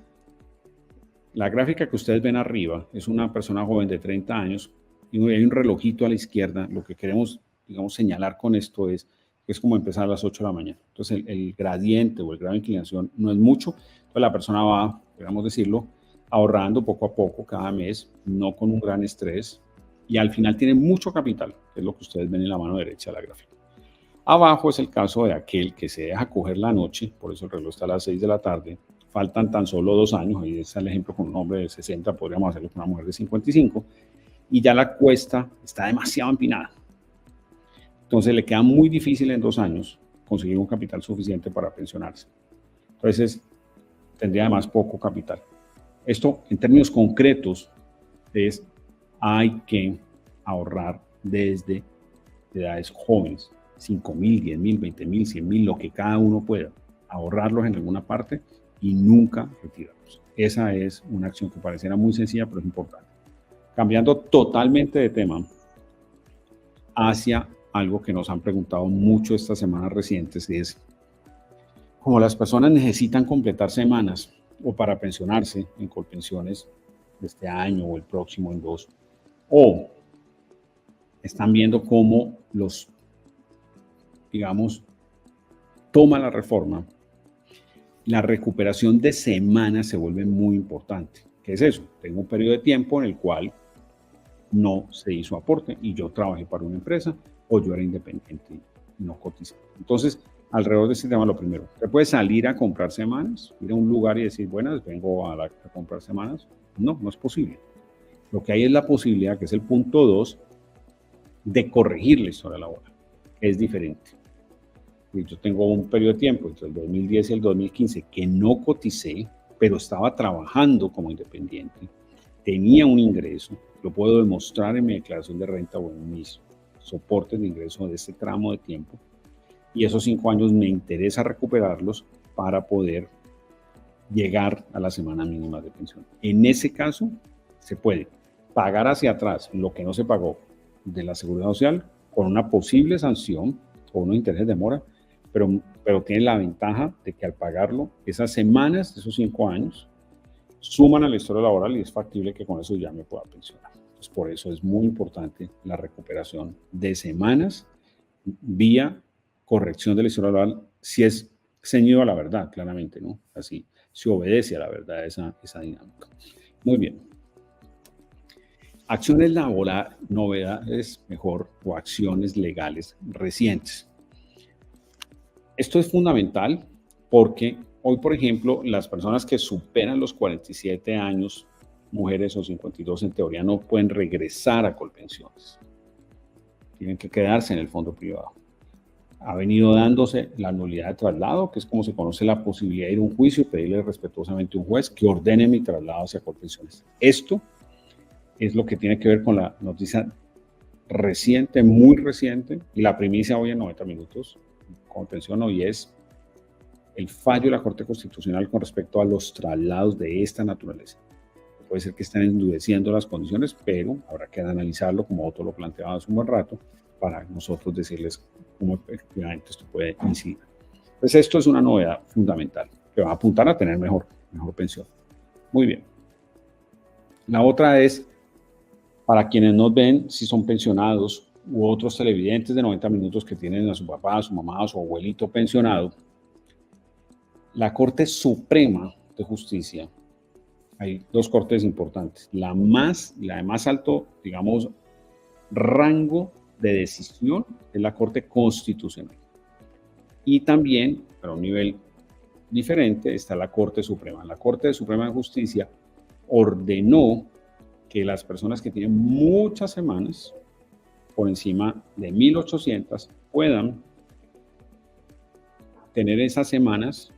la gráfica que ustedes ven arriba es una persona joven de 30 años y hay un relojito a la izquierda. Lo que queremos, digamos, señalar con esto es como empezar a las 8 de la mañana. Entonces, el gradiente o el grado de inclinación no es mucho. Entonces, la persona va, digamos decirlo, ahorrando poco a poco cada mes, no con un gran estrés, y al final tiene mucho capital, que es lo que ustedes ven en la mano derecha de la gráfica. Abajo es el caso de aquel que se deja coger la noche, por eso el reloj está a las 6 de la tarde, faltan tan solo 2 años, ahí está el ejemplo con un hombre de 60, podríamos hacerlo con una mujer de 55, y ya la cuesta está demasiado empinada. Entonces le queda muy difícil en 2 años conseguir un capital suficiente para pensionarse. Entonces tendría además poco capital. Esto en términos concretos es, hay que ahorrar desde edades jóvenes, 5.000, 10.000, 20.000, 100.000, lo que cada uno pueda, ahorrarlos en alguna parte y nunca retirarlos. Esa es una acción que pareciera muy sencilla, pero es importante. Cambiando totalmente de tema hacia algo que nos han preguntado mucho estas semanas recientes, es como las personas necesitan completar semanas o para pensionarse en Colpensiones de este año o el próximo en 2, o están viendo cómo los, digamos, toma la reforma, la recuperación de semanas se vuelve muy importante. ¿Qué es eso? Tengo un periodo de tiempo en el cual no se hizo aporte y yo trabajé para una empresa o yo era independiente y no cotizé. Entonces, alrededor de este tema, lo primero, ¿se puede salir a comprar semanas? Ir a un lugar y decir, buenas, vengo a comprar semanas. No, no es posible. Lo que hay es la posibilidad, que es el punto 2, de corregir la historia laboral, que es diferente. Yo tengo un periodo de tiempo entre el 2010 y el 2015 que no coticé, pero estaba trabajando como independiente, tenía un ingreso, lo puedo demostrar en mi declaración de renta o en mis soportes de ingreso de este tramo de tiempo, y esos 5 años me interesa recuperarlos para poder llegar a la semana mínima de pensión. En ese caso, se puede pagar hacia atrás lo que no se pagó de la Seguridad Social con una posible sanción o unos intereses de mora, pero tiene la ventaja de que al pagarlo, esas semanas de esos 5 años suman a la historia laboral y es factible que con eso ya me pueda pensionar. Entonces, por eso es muy importante la recuperación de semanas vía corrección de la historia laboral, si es ceñido a la verdad, claramente, ¿no? Así, si obedece a la verdad esa dinámica. Muy bien. Acciones laborales, novedades mejor, o acciones legales recientes. Esto es fundamental porque hoy, por ejemplo, las personas que superan los 47 años, mujeres o 52 en teoría, no pueden regresar a Colpensiones. Tienen que quedarse en el fondo privado. Ha venido dándose la nulidad de traslado, que es como se conoce la posibilidad de ir a un juicio y pedirle respetuosamente a un juez que ordene mi traslado hacia Colpensiones. Esto es lo que tiene que ver con la noticia reciente, muy reciente, y la primicia hoy en 90 minutos, como menciono, y es el fallo de la Corte Constitucional con respecto a los traslados de esta naturaleza. Puede ser que estén endureciendo las condiciones, pero habrá que analizarlo, como Otto lo planteaba hace un buen rato, para nosotros decirles cómo efectivamente esto puede incidir. Pues esto es una novedad fundamental, que va a apuntar a tener mejor pensión. Muy bien. La otra es, para quienes nos ven, si son pensionados u otros televidentes de 90 minutos que tienen a su papá, a su mamá, a su abuelito pensionado, la Corte Suprema de Justicia, hay 2 cortes importantes, la de más alto, digamos, rango de decisión es la Corte Constitucional. Y también, para un nivel diferente, está la Corte Suprema. La Corte Suprema de Justicia ordenó que las personas que tienen muchas semanas, por encima de 1.800, puedan tener esas semanas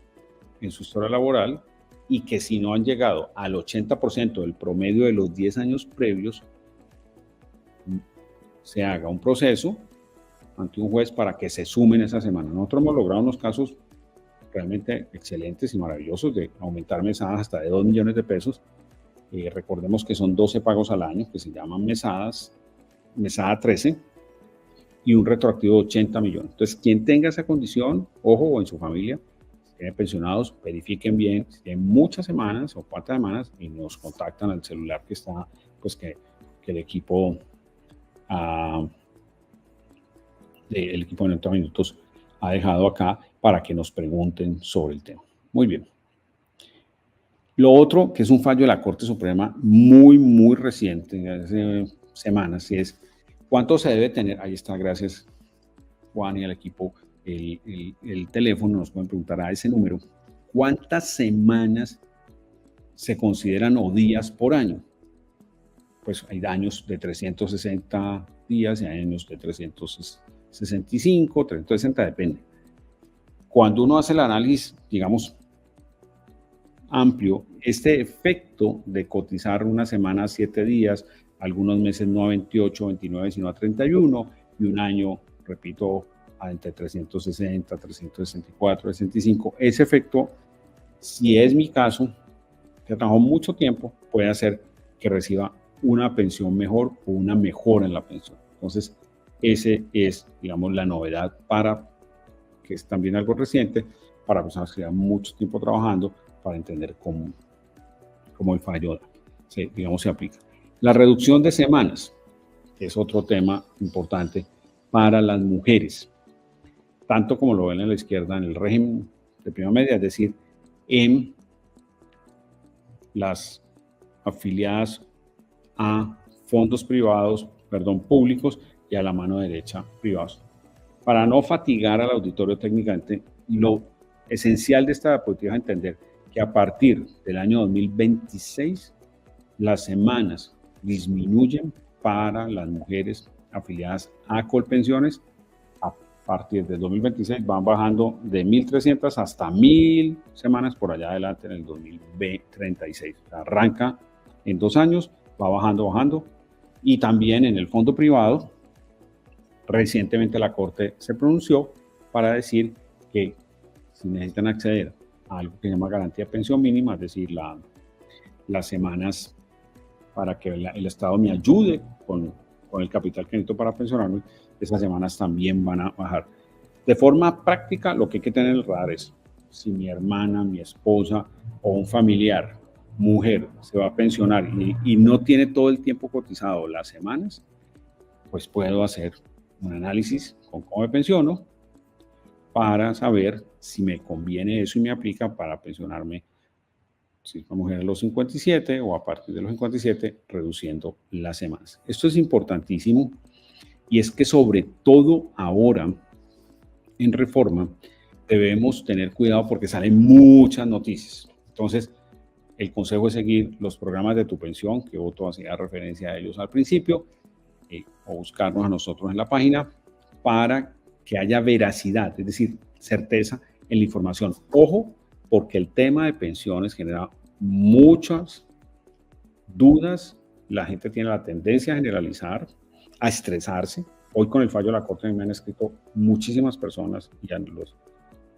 en su historia laboral y que si no han llegado al 80% del promedio de los 10 años previos, se haga un proceso ante un juez para que se sumen esa semana. Nosotros hemos logrado unos casos realmente excelentes y maravillosos de aumentar mesadas hasta de 2 millones de pesos. Recordemos que son 12 pagos al año que se llaman mesadas, mesada 13 y un retroactivo de 80 millones. Entonces, quien tenga esa condición, ojo, o en su familia, si tienen pensionados, verifiquen bien, si tienen muchas semanas o cuántas semanas y nos contactan al celular que está, pues que el equipo el equipo de 90 minutos ha dejado acá para que nos pregunten sobre el tema. Muy bien. Lo otro, que es un fallo de la Corte Suprema muy reciente, hace semanas, es cuánto se debe tener. Ahí está, gracias Juan y al equipo, el teléfono, nos pueden preguntar a ese número, ¿cuántas semanas se consideran o días por año? Pues hay años de 360 días y hay años de 365, 360, depende. Cuando uno hace el análisis, digamos, amplio, este efecto de cotizar una semana a 7 días, algunos meses no a 28, 29, sino a 31, y un año, repito, a entre 360, 364, 65, ese efecto, si es mi caso, que trabajó mucho tiempo, puede hacer que reciba una pensión mejor o una mejora en la pensión. Entonces, ese es, digamos, la novedad para, que es también algo reciente, para personas que llevan mucho tiempo trabajando, para entender cómo el fallo, digamos, se aplica. La reducción de semanas, que es otro tema importante para las mujeres, tanto como lo ven a la izquierda en el régimen de prima media, es decir, en las afiliadas a fondos privados, públicos, y a la mano derecha privados. Para no fatigar al auditorio técnicamente, lo esencial de esta diapositiva es entender que a partir del año 2026 las semanas disminuyen para las mujeres afiliadas a Colpensiones. A partir del 2026 van bajando de 1.300 hasta 1.000 semanas por allá adelante en el 2036. Arranca en 2 años, va bajando. Y también en el fondo privado, recientemente la Corte se pronunció para decir que si necesitan acceder a algo que se llama garantía de pensión mínima, es decir, las semanas para que el Estado me ayude con el capital que necesito para pensionarme, esas semanas también van a bajar. De forma práctica, lo que hay que tener en el radar es, si mi hermana, mi esposa o un familiar, mujer, se va a pensionar y no tiene todo el tiempo cotizado las semanas, pues puedo hacer un análisis con cómo me pensiono para saber si me conviene eso y me aplica para pensionarme, si es una mujer a los 57 o a partir de los 57, reduciendo las semanas. Esto es importantísimo y es que sobre todo ahora en reforma debemos tener cuidado porque salen muchas noticias. Entonces, el consejo es seguir los programas de Tu Pensión, que Otto hacía referencia a ellos al principio, o buscarnos a nosotros en la página para que haya veracidad, es decir, certeza en la información. Ojo, porque el tema de pensiones genera muchas dudas, la gente tiene la tendencia a generalizar, a estresarse. Hoy con el fallo de la Corte me han escrito muchísimas personas y a los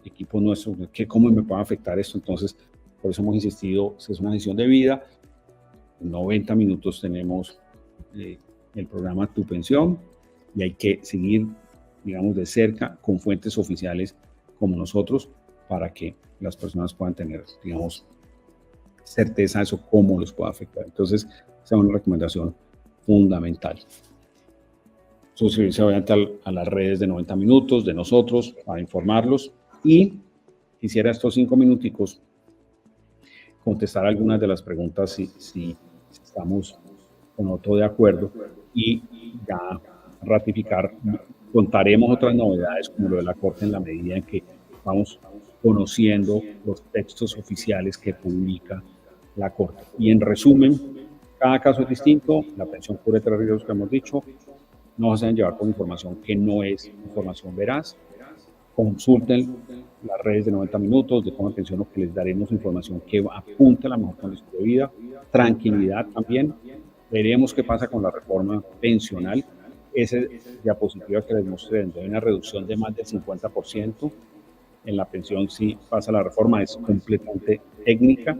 equipos nuestros que cómo me puede afectar esto. Entonces, por eso hemos insistido, es una decisión de vida. En 90 minutos tenemos el programa Tu Pensión y hay que seguir, digamos, de cerca con fuentes oficiales como nosotros para que las personas puedan tener, digamos, certeza de eso, cómo los puede afectar. Entonces, esa es una recomendación fundamental. Suscribirse obviamente a las redes de 90 minutos de nosotros para informarlos y quisiera estos 5 minuticos contestar algunas de las preguntas si estamos con Otto de acuerdo y ya ratificar. Contaremos otras novedades como lo de la Corte en la medida en que vamos conociendo los textos oficiales que publica la Corte. Y en resumen, cada caso es distinto, la pensión cubre 3 riesgos que hemos dicho, no se deben llevar con información que no es información veraz. Consulten las redes de 90 minutos de cómo pensiono, que les daremos información que apunte a la mejor condición de vida, tranquilidad también. Veremos qué pasa con la reforma pensional. Esa diapositiva que les mostré, donde hay una reducción de más del 50%, en la pensión sí pasa la reforma, es completamente técnica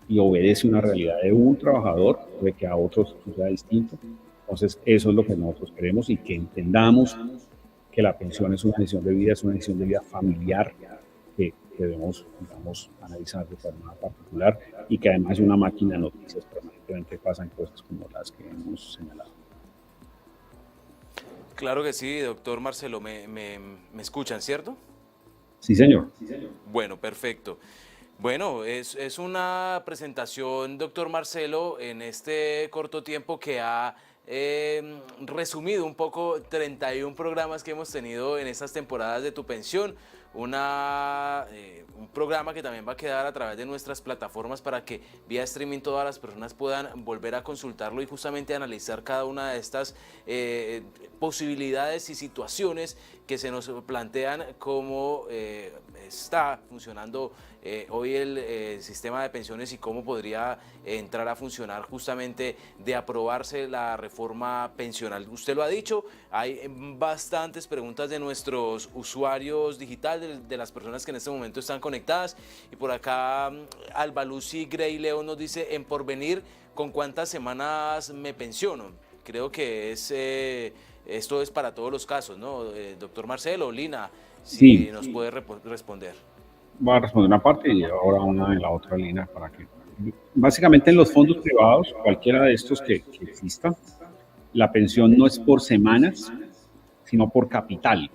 y obedece una realidad de un trabajador, de que a otros suceda distinto. Entonces, eso es lo que nosotros queremos, y que entendamos que la pensión es una decisión de vida, es una decisión de vida familiar que debemos, digamos, analizar de forma particular, y que además es una máquina de noticias, permanentemente pasan cosas como las que hemos señalado. Claro que sí, doctor Marcelo, me escuchan, ¿cierto? Sí, señor. Bueno, perfecto. Bueno, es una presentación, doctor Marcelo, en este corto tiempo que ha resumido un poco 31 programas que hemos tenido en estas temporadas de Tu Pensión. Un programa que también va a quedar a través de nuestras plataformas para que vía streaming todas las personas puedan volver a consultarlo y justamente analizar cada una de estas posibilidades y situaciones que se nos plantean, cómo está funcionando hoy el sistema de pensiones y cómo podría entrar a funcionar justamente de aprobarse la reforma pensional. Usted lo ha dicho, hay bastantes preguntas de nuestros usuarios digitales, de las personas que en este momento están conectadas, y por acá Alba Lucy Grey León nos dice: en Porvenir, ¿con cuántas semanas me pensiono? Creo que esto es para todos los casos, ¿no? Doctor Marcelo, Lina, si Sí. nos puede responder. Voy a responder una parte y ahora una en la otra línea para que... Básicamente, en los fondos privados, cualquiera de estos que exista, la pensión no es por semanas, sino por capital.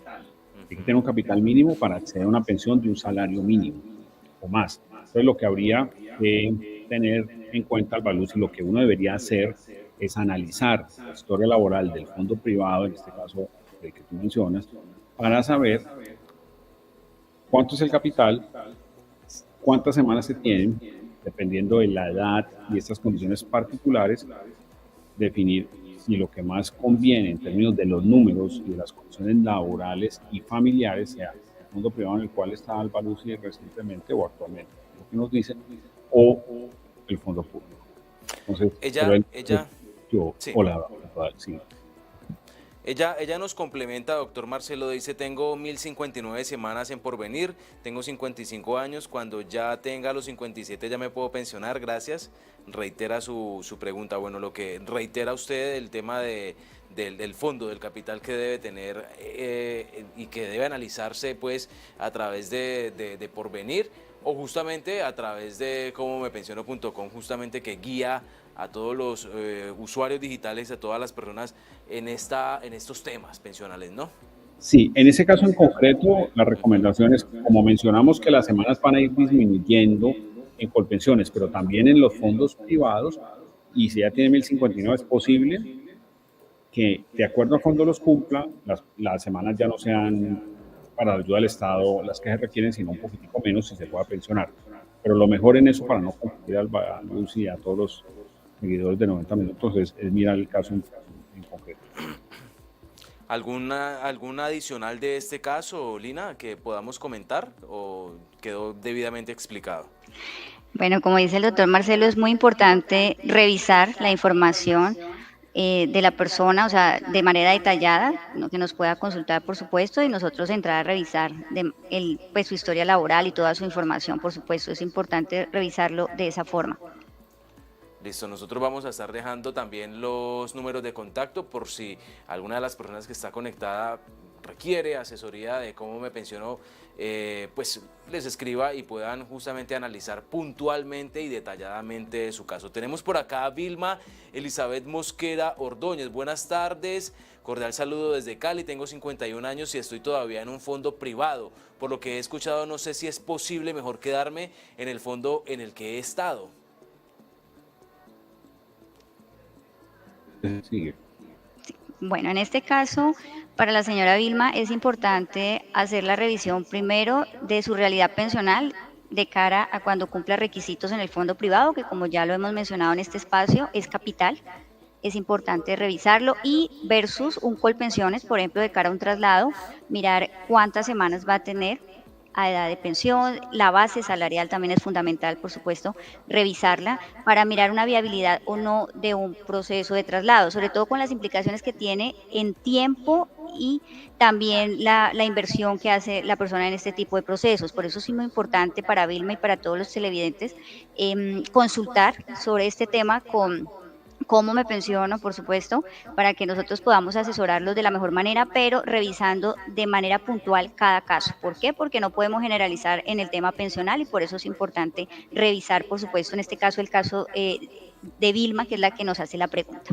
Hay que tener un capital mínimo para acceder a una pensión de un salario mínimo o más. Entonces, lo que habría que tener en cuenta, Albaluz, y lo que uno debería hacer es analizar la historia laboral del fondo privado, en este caso el que tú mencionas, para saber cuánto es el capital, cuántas semanas se tienen, dependiendo de la edad y estas condiciones particulares, definir si lo que más conviene en términos de los números y de las condiciones laborales y familiares sea el fondo privado en el cual está Alba Lucy recientemente o actualmente, lo que nos dicen, o el fondo público. Entonces, Sí. Hola, sí. Ella nos complementa, doctor Marcelo, dice: tengo 1059 semanas en Porvenir, tengo 55 años, cuando ya tenga los 57 ya me puedo pensionar, gracias. Reitera su pregunta. Bueno, lo que reitera usted, el tema del fondo, del capital que debe tener y que debe analizarse pues a través de Porvenir, o justamente a través de comomepensiono.com, justamente que guía a todos los usuarios digitales, a todas las personas en estos temas pensionales, ¿no? Sí, en ese caso en concreto, la recomendación es, como mencionamos, que las semanas van a ir disminuyendo en Colpensiones, pero también en los fondos privados, y si ya tiene 1059 es posible que, de acuerdo al fondo los cumpla, las semanas ya no sean para la ayuda del Estado las que se requieren, sino un poquitico menos, si se pueda pensionar. Pero lo mejor en eso, para no confundir a Luz y a todos los seguidores de 90 minutos, es mirar el caso en concreto. ¿Alguna adicional de este caso, Lina, que podamos comentar, o quedó debidamente explicado? Bueno, como dice el doctor Marcelo, es muy importante revisar la información de la persona, o sea, de manera detallada, ¿no? Que nos pueda consultar, por supuesto, y nosotros entrar a revisar pues, su historia laboral y toda su información, por supuesto. Es importante revisarlo de esa forma. Listo, nosotros vamos a estar dejando también los números de contacto por si alguna de las personas que está conectada requiere asesoría de cómo me pensiono, pues les escriba y puedan justamente analizar puntualmente y detalladamente su caso. Tenemos por acá a Vilma Elizabeth Mosquera Ordóñez. Buenas tardes, cordial saludo desde Cali. Tengo 51 años y estoy todavía en un fondo privado. Por lo que he escuchado, no sé si es posible mejor quedarme en el fondo en el que he estado. Sigue. Bueno, en este caso, para la señora Vilma es importante hacer la revisión primero de su realidad pensional de cara a cuando cumpla requisitos en el fondo privado, que como ya lo hemos mencionado en este espacio, es capital. Es importante revisarlo, y versus un Colpensiones, por ejemplo, de cara a un traslado, mirar cuántas semanas va a tener a edad de pensión. La base salarial también es fundamental, por supuesto, revisarla para mirar una viabilidad o no de un proceso de traslado, sobre todo con las implicaciones que tiene en tiempo y también la inversión que hace la persona en este tipo de procesos. Por eso es muy importante para Vilma y para todos los televidentes consultar sobre este tema con cómo me pensiono, por supuesto, para que nosotros podamos asesorarlos de la mejor manera, pero revisando de manera puntual cada caso. ¿Por qué? Porque no podemos generalizar en el tema pensional y por eso es importante revisar, por supuesto, en este caso el caso de Vilma, que es la que nos hace la pregunta.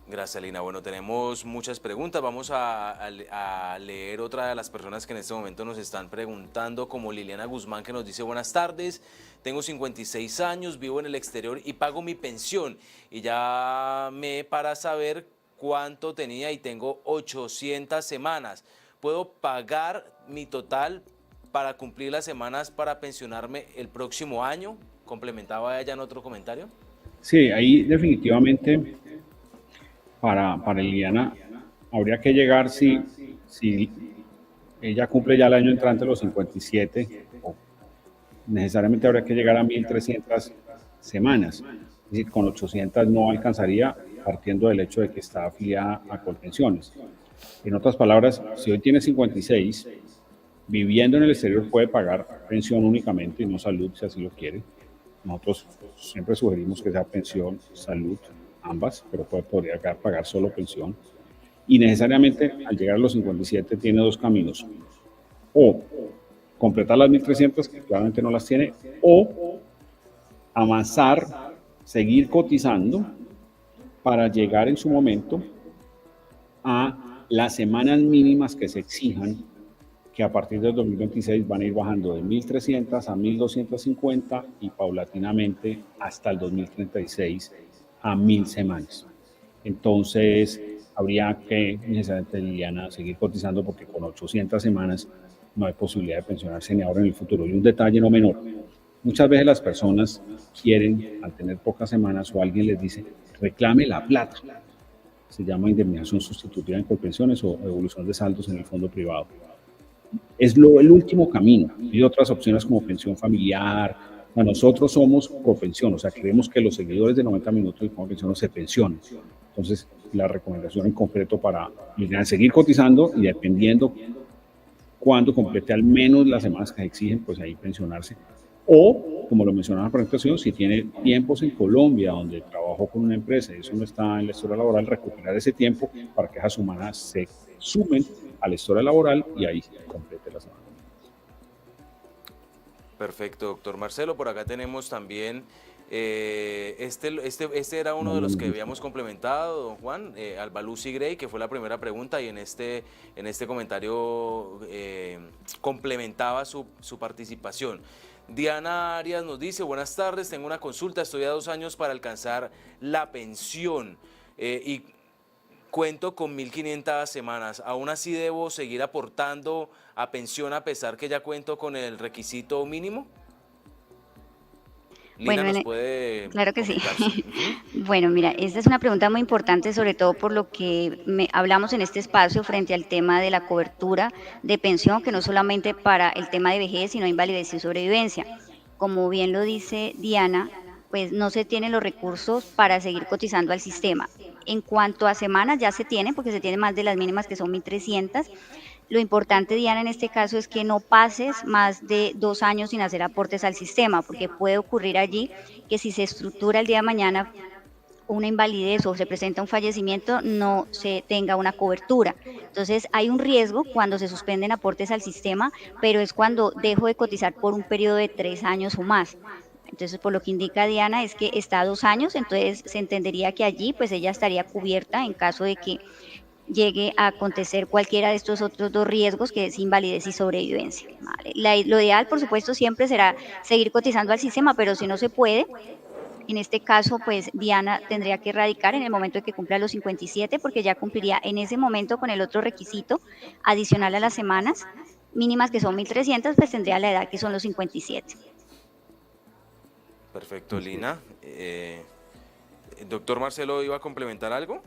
Gracias, Lina. Bueno, tenemos muchas preguntas. Vamos a leer otra de las personas que en este momento nos están preguntando, como Liliana Guzmán, que nos dice: buenas tardes, tengo 56 años, vivo en el exterior y pago mi pensión. Y llamé para saber cuánto tenía y tengo 800 semanas. ¿Puedo pagar mi total para cumplir las semanas para pensionarme el próximo año? Complementaba ella en otro comentario. Sí, ahí definitivamente para Liliana habría que llegar si ella cumple ya el año entrante los 57, necesariamente habría que llegar a 1.300 semanas. Es decir, con 800 no alcanzaría, partiendo del hecho de que está afiliada a Colpensiones. En otras palabras, si hoy tiene 56, viviendo en el exterior puede pagar pensión únicamente y no salud, si así lo quiere. Nosotros siempre sugerimos que sea pensión, salud, ambas, pero podría pagar solo pensión. Y necesariamente al llegar a los 57 tiene dos caminos: o completar las 1.300, que claramente no las tiene, o avanzar, seguir cotizando para llegar en su momento a las semanas mínimas que se exijan, que a partir del 2026 van a ir bajando de 1.300 a 1.250 y paulatinamente hasta el 2036 a 1.000 semanas. Entonces, habría que necesariamente, Liliana, seguir cotizando, porque con 800 semanas no hay posibilidad de pensionarse ni ahora ni en el futuro. Y un detalle no menor: muchas veces las personas quieren, al tener pocas semanas, o alguien les dice, reclame la plata. Se llama indemnización sustitutiva en Colpensiones o evolución de saldos en el fondo privado. Es el último camino. Hay otras opciones como pensión familiar. Nosotros somos Copensión, o sea, queremos que los seguidores de 90 minutos de Copensión se pensionen. Entonces, la recomendación en concreto para seguir cotizando y, dependiendo cuando complete al menos las semanas que exigen, pues ahí pensionarse. O, como lo mencionaba en la presentación, si tiene tiempos en Colombia donde trabajó con una empresa y eso no está en la historia laboral, recuperar ese tiempo para que esas semanas se sumen a la historia laboral y ahí complete la semana. Perfecto, doctor Marcelo. Por acá tenemos también, este era uno de los que habíamos complementado, don Juan, Albalusi Grey, que fue la primera pregunta, y en este comentario complementaba su participación. Diana Arias nos dice: buenas tardes, tengo una consulta, estoy a 2 años para alcanzar la pensión y cuento con 1.500 semanas. ¿Aún así debo seguir aportando a pensión a pesar que ya cuento con el requisito mínimo? Lina, Bueno, ¿nos puede claro que sí. comentar? Bueno, mira, esta es una pregunta muy importante, sobre todo por lo que hablamos en este espacio frente al tema de la cobertura de pensión, que no solamente para el tema de vejez, sino invalidez y sobrevivencia. Como bien lo dice Diana, pues no se tienen los recursos para seguir cotizando al sistema. En cuanto a semanas, ya se tienen, porque se tienen más de las mínimas, que son 1.300. Lo importante, Diana, en este caso es que no pases más de 2 años sin hacer aportes al sistema, porque puede ocurrir allí que si se estructura el día de mañana una invalidez o se presenta un fallecimiento, no se tenga una cobertura. Entonces hay un riesgo cuando se suspenden aportes al sistema, pero es cuando dejo de cotizar por un periodo de 3 años o más. Entonces, por lo que indica Diana, es que está a 2 años, entonces se entendería que allí pues ella estaría cubierta en caso de que llegue a acontecer cualquiera de estos otros 2 riesgos, que es invalidez y sobrevivencia. ¿Vale? Lo ideal, por supuesto, siempre será seguir cotizando al sistema, pero si no se puede, en este caso, pues Diana tendría que radicar en el momento de que cumpla los 57, porque ya cumpliría en ese momento con el otro requisito adicional a las semanas mínimas, que son 1.300, pues tendría la edad que son los 57. Perfecto, Lina. Doctor Marcelo, ¿iba a complementar algo?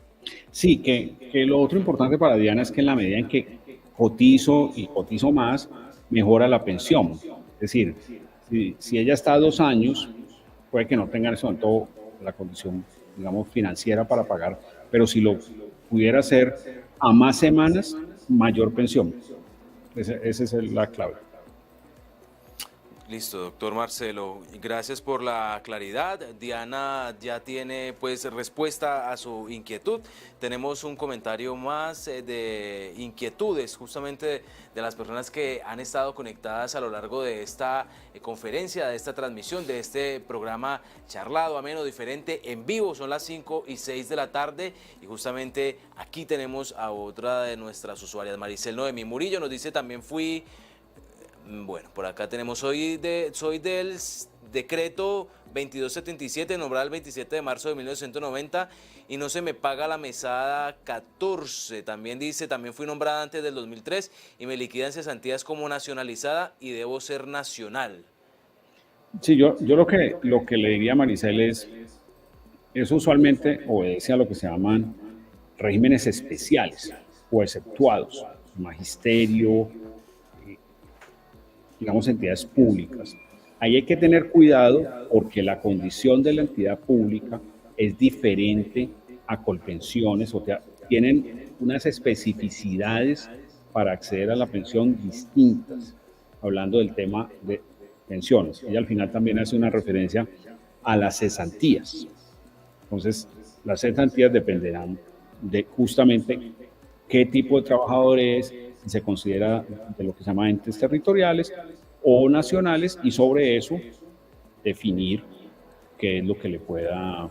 Sí, que lo otro importante para Diana es que en la medida en que cotizo y cotizo más, mejora la pensión. Es decir, si ella está a 2 años, puede que no tenga en ese momento la condición, digamos, financiera para pagar, pero si lo pudiera ser a más semanas, mayor pensión. Esa es la clave. Listo, doctor Marcelo, gracias por la claridad. Diana ya tiene pues respuesta a su inquietud. Tenemos un comentario más de inquietudes justamente de las personas que han estado conectadas a lo largo de esta conferencia, de esta transmisión, de este programa charlado, ameno, diferente, en vivo. Son las 5:06 de la tarde y justamente aquí tenemos a otra de nuestras usuarias, Maricel Noemí Murillo, nos dice: también fui... Bueno, por acá tenemos, soy del decreto 2277, nombrado el 27 de marzo de 1990 y no se me paga la mesada 14. También dice, también fui nombrada antes del 2003 y me liquidan cesantías como nacionalizada y debo ser nacional. Sí, yo lo que le diría a Maricel es, eso usualmente obedece a lo que se llaman regímenes especiales o exceptuados, magisterio, digamos, entidades públicas. Ahí hay que tener cuidado porque la condición de la entidad pública es diferente a Colpensiones, o sea, tienen unas especificidades para acceder a la pensión distintas, hablando del tema de pensiones. Ella al final también hace una referencia a las cesantías. Entonces, las cesantías dependerán de justamente qué tipo de trabajador es, si se considera de lo que se llama entes territoriales o nacionales, y sobre eso definir qué es lo que le pueda,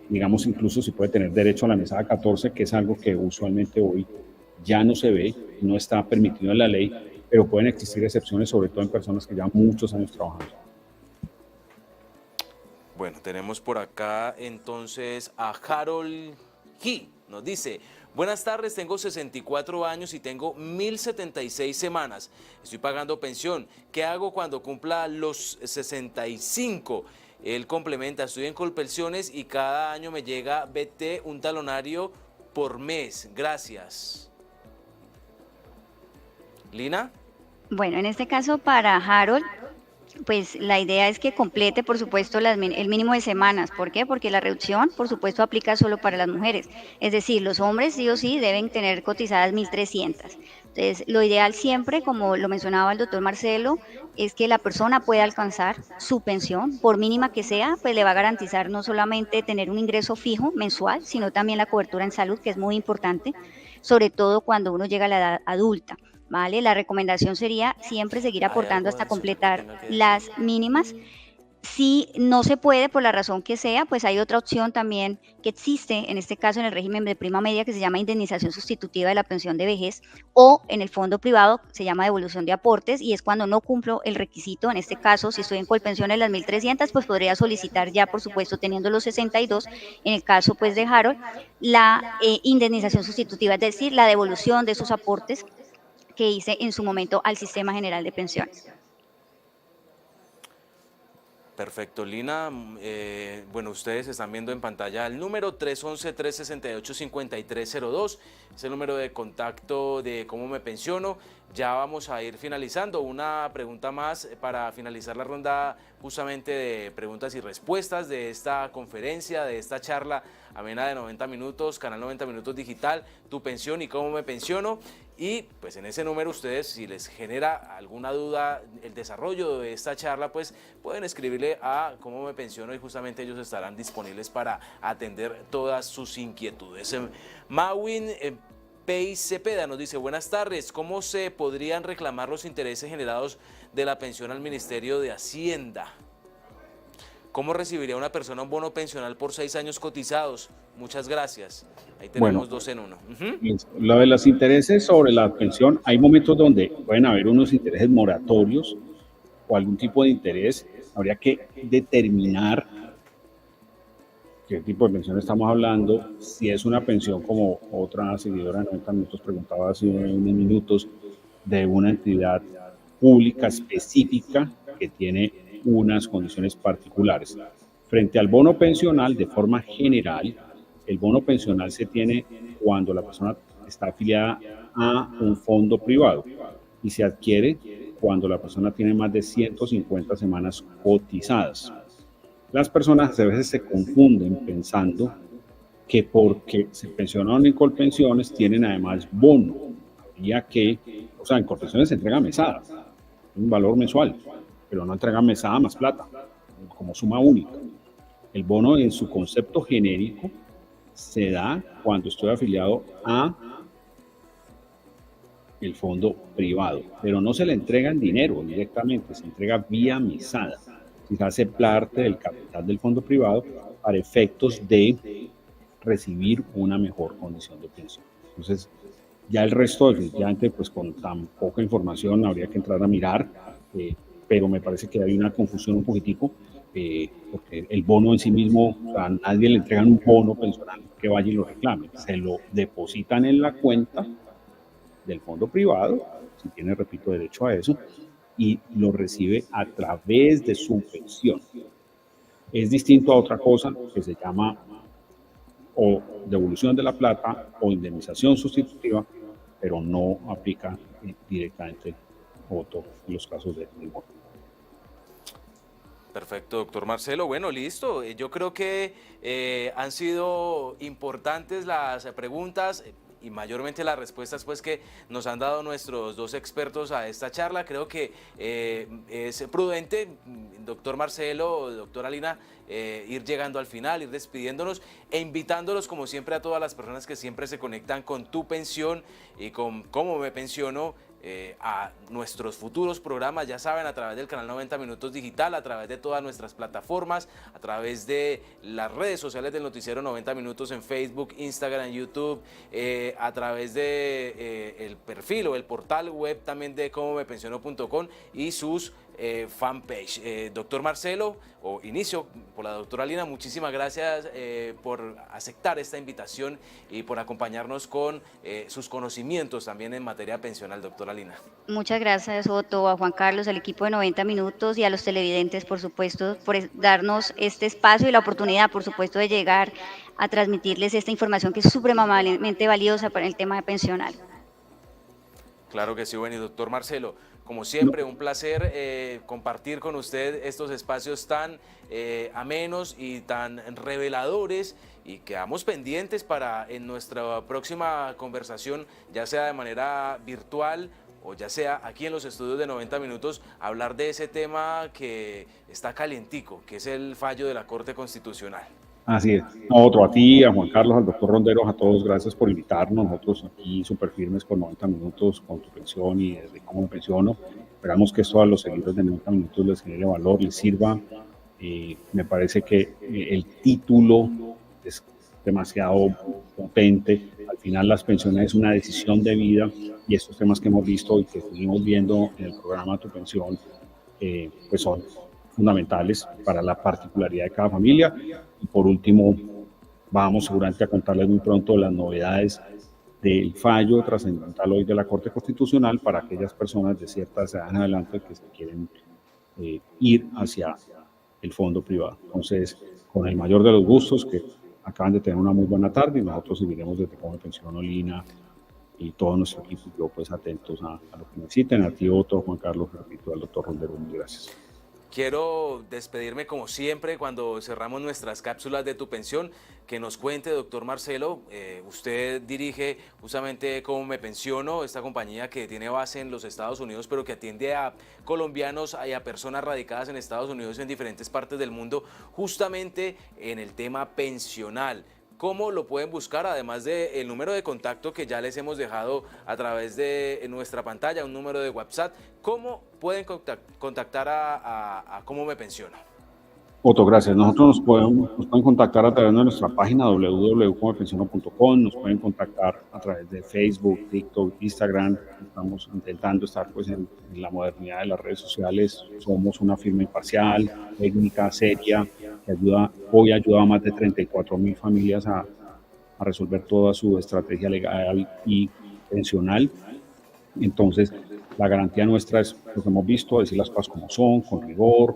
digamos, incluso si puede tener derecho a la mesada 14, que es algo que usualmente hoy ya no se ve, no está permitido en la ley, pero pueden existir excepciones, sobre todo en personas que llevan muchos años trabajando. Bueno, tenemos por acá entonces a Harold G. Nos dice: buenas tardes, tengo 64 años y tengo 1076 semanas. Estoy pagando pensión. ¿Qué hago cuando cumpla los 65? Él complementa: estoy en Colpensiones y cada año me llega BT, un talonario por mes. Gracias. ¿Lina? Bueno, en este caso para Harold, pues la idea es que complete, por supuesto, el mínimo de semanas. ¿Por qué? Porque la reducción, por supuesto, aplica solo para las mujeres. Es decir, los hombres sí o sí deben tener cotizadas 1.300. Entonces, lo ideal siempre, como lo mencionaba el doctor Marcelo, es que la persona pueda alcanzar su pensión, por mínima que sea, pues le va a garantizar no solamente tener un ingreso fijo mensual, sino también la cobertura en salud, que es muy importante, sobre todo cuando uno llega a la edad adulta. ¿Vale? La recomendación sería siempre seguir aportando hasta completar las mínimas. Si no se puede, por la razón que sea, pues hay otra opción también que existe, en este caso en el régimen de prima media, que se llama indemnización sustitutiva de la pensión de vejez, o en el fondo privado se llama devolución de aportes, y es cuando no cumplo el requisito. En este caso, si estoy en Colpensiones las 1.300, pues podría solicitar ya, por supuesto, teniendo los 62, en el caso pues de Harold, la indemnización sustitutiva, es decir, la devolución de esos aportes que hice en su momento al Sistema General de Pensiones. Perfecto, Lina. Bueno, ustedes están viendo en pantalla el número 311-368-5302. Es el número de contacto de Cómo Me Pensiono. Ya vamos a ir finalizando. Una pregunta más para finalizar la ronda justamente de preguntas y respuestas de esta conferencia, de esta charla amena de 90 minutos, Canal 90 Minutos Digital, Tu Pensión y Cómo Me Pensiono. Y pues en ese número ustedes, si les genera alguna duda el desarrollo de esta charla, pues pueden escribirle a Cómo Me Pensiono y justamente ellos estarán disponibles para atender todas sus inquietudes. Mawin Pei Cepeda nos dice: buenas tardes, ¿cómo se podrían reclamar los intereses generados de la pensión al Ministerio de Hacienda? ¿Cómo recibiría una persona un bono pensional por 6 años cotizados? Muchas gracias. Ahí tenemos dos en uno. Lo de los intereses sobre la pensión, hay momentos donde pueden haber unos intereses moratorios o algún tipo de interés. Habría que determinar qué tipo de pensión estamos hablando, si es una pensión como otra seguidora de 90 minutos preguntaba hace unos minutos, de una entidad pública específica que tiene unas condiciones particulares. Frente al bono pensional, de forma general, el bono pensional se tiene cuando la persona está afiliada a un fondo privado y se adquiere cuando la persona tiene más de 150 semanas cotizadas. Las personas a veces se confunden pensando que porque se pensionaron en Colpensiones tienen además bono. Habría que, o sea, en Colpensiones se entrega mesada, un valor mensual, pero no entregan mesada más plata, como suma única. El bono en su concepto genérico se da cuando estoy afiliado a el fondo privado, pero no se le entrega en dinero directamente, se entrega vía mesada. Se hace parte del capital del fondo privado para efectos de recibir una mejor condición de pensión. Entonces, ya el resto, definitivamente, pues con tan poca información habría que entrar a mirar, pero me parece que hay una confusión un poquitico, porque el bono en sí mismo, o sea, nadie le entregan un bono pensional que vaya y lo reclame, se lo depositan en la cuenta del fondo privado, si tiene, repito, derecho a eso, y lo recibe a través de su pensión. Es distinto a otra cosa que se llama o devolución de la plata o indemnización sustitutiva, pero no aplica directamente voto en los casos de voto. Perfecto, doctor Marcelo. Bueno, listo. Yo creo que han sido importantes las preguntas y mayormente las respuestas pues que nos han dado nuestros dos expertos a esta charla. Creo que es prudente, doctor Marcelo, doctora Lina, ir llegando al final, ir despidiéndonos e invitándolos como siempre a todas las personas que siempre se conectan con Tu Pensión y con Cómo Me Pensiono, a nuestros futuros programas, ya saben, a través del canal 90 Minutos Digital, a través de todas nuestras plataformas, a través de las redes sociales del noticiero 90 Minutos en Facebook, Instagram, YouTube, a través de el perfil o el portal web también de comomepensiono.com y sus fanpage. Doctor Marcelo, o inicio por la doctora Lina, muchísimas gracias por aceptar esta invitación y por acompañarnos con sus conocimientos también en materia pensional, doctora Lina. Muchas gracias, Otto, a Juan Carlos, al equipo de 90 Minutos y a los televidentes, por supuesto, por darnos este espacio y la oportunidad, por supuesto, de llegar a transmitirles esta información que es supremamente valiosa para el tema pensional. Claro que sí, bueno, y doctor Marcelo, como siempre, un placer compartir con usted estos espacios tan amenos y tan reveladores, y quedamos pendientes para en nuestra próxima conversación, ya sea de manera virtual o ya sea aquí en los estudios de 90 Minutos, hablar de ese tema que está calientico, que es el fallo de la Corte Constitucional. Así es. No, otro a ti, a Juan Carlos, al doctor Ronderos, a todos, gracias por invitarnos. Nosotros aquí súper firmes con 90 Minutos, con Tu Pensión y desde Cómo Me Pensiono. Esperamos que esto a los seguidores de 90 Minutos les genere valor, les sirva. Me parece que el título es demasiado potente. Al final las pensiones es una decisión de vida, y estos temas que hemos visto y que seguimos viendo en el programa Tu Pensión, pues son fundamentales para la particularidad de cada familia. Y por último, vamos seguramente a contarles muy pronto las novedades del fallo trascendental hoy de la Corte Constitucional para aquellas personas de ciertas edades en adelante que se quieren ir hacia el fondo privado. Entonces, con el mayor de los gustos, que acaban de tener una muy buena tarde, y nosotros seguiremos desde Cómo Me Pensiono, Lina y todo nuestro equipo, yo pues atentos a lo que necesiten. A ti, Otto, Juan Carlos, repito, al doctor Rondero, gracias. Quiero despedirme como siempre cuando cerramos nuestras cápsulas de Tu Pensión, que nos cuente, doctor Marcelo, usted dirige justamente Cómo Me Pensiono, esta compañía que tiene base en los Estados Unidos, pero que atiende a colombianos y a personas radicadas en Estados Unidos y en diferentes partes del mundo, justamente en el tema pensional. ¿Cómo lo pueden buscar? Además del número de contacto que ya les hemos dejado a través de nuestra pantalla, un número de WhatsApp. ¿Cómo pueden contactar a Cómo Me Pensiono? Otto, gracias. Nosotros nos pueden contactar a través de nuestra página www.comomepensiono.com, nos pueden contactar a través de Facebook, TikTok, Instagram. Estamos intentando estar pues en la modernidad de las redes sociales. Somos una firma imparcial, técnica, seria, que hoy ayuda a más de 34.000 familias a resolver toda su estrategia legal y pensional. Entonces, la garantía nuestra es lo que hemos visto, decir las cosas como son, con rigor,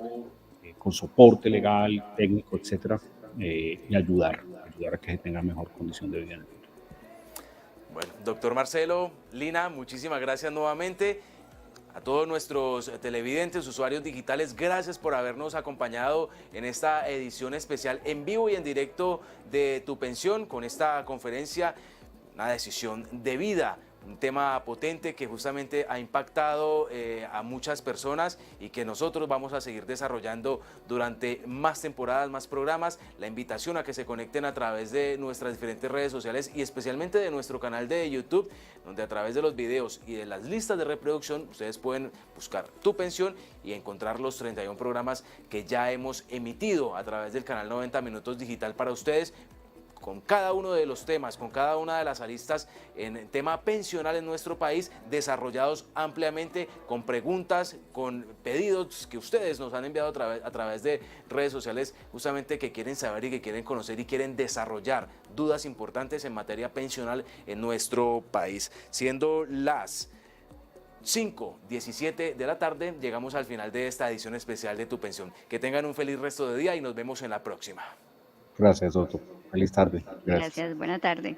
con soporte legal, técnico, etcétera, y ayudar a que se tenga mejor condición de vida en el futuro. Bueno, doctor Marcelo, Lina, muchísimas gracias nuevamente. A todos nuestros televidentes, usuarios digitales, gracias por habernos acompañado en esta edición especial en vivo y en directo de Tu Pensión con esta conferencia, una decisión de vida. Un tema potente que justamente ha impactado a muchas personas y que nosotros vamos a seguir desarrollando durante más temporadas, más programas. La invitación a que se conecten a través de nuestras diferentes redes sociales y especialmente de nuestro canal de YouTube, donde a través de los videos y de las listas de reproducción ustedes pueden buscar Tu Pensión y encontrar los 31 programas que ya hemos emitido a través del canal 90 Minutos Digital para ustedes, con cada uno de los temas, con cada una de las aristas en tema pensional en nuestro país, desarrollados ampliamente, con preguntas, con pedidos que ustedes nos han enviado a través de redes sociales, justamente que quieren saber y que quieren conocer y quieren desarrollar dudas importantes en materia pensional en nuestro país. Siendo las 5:17 de la tarde, llegamos al final de esta edición especial de Tu Pensión. Que tengan un feliz resto de día y nos vemos en la próxima. Gracias, Otto. Feliz tarde. Gracias, buena tarde.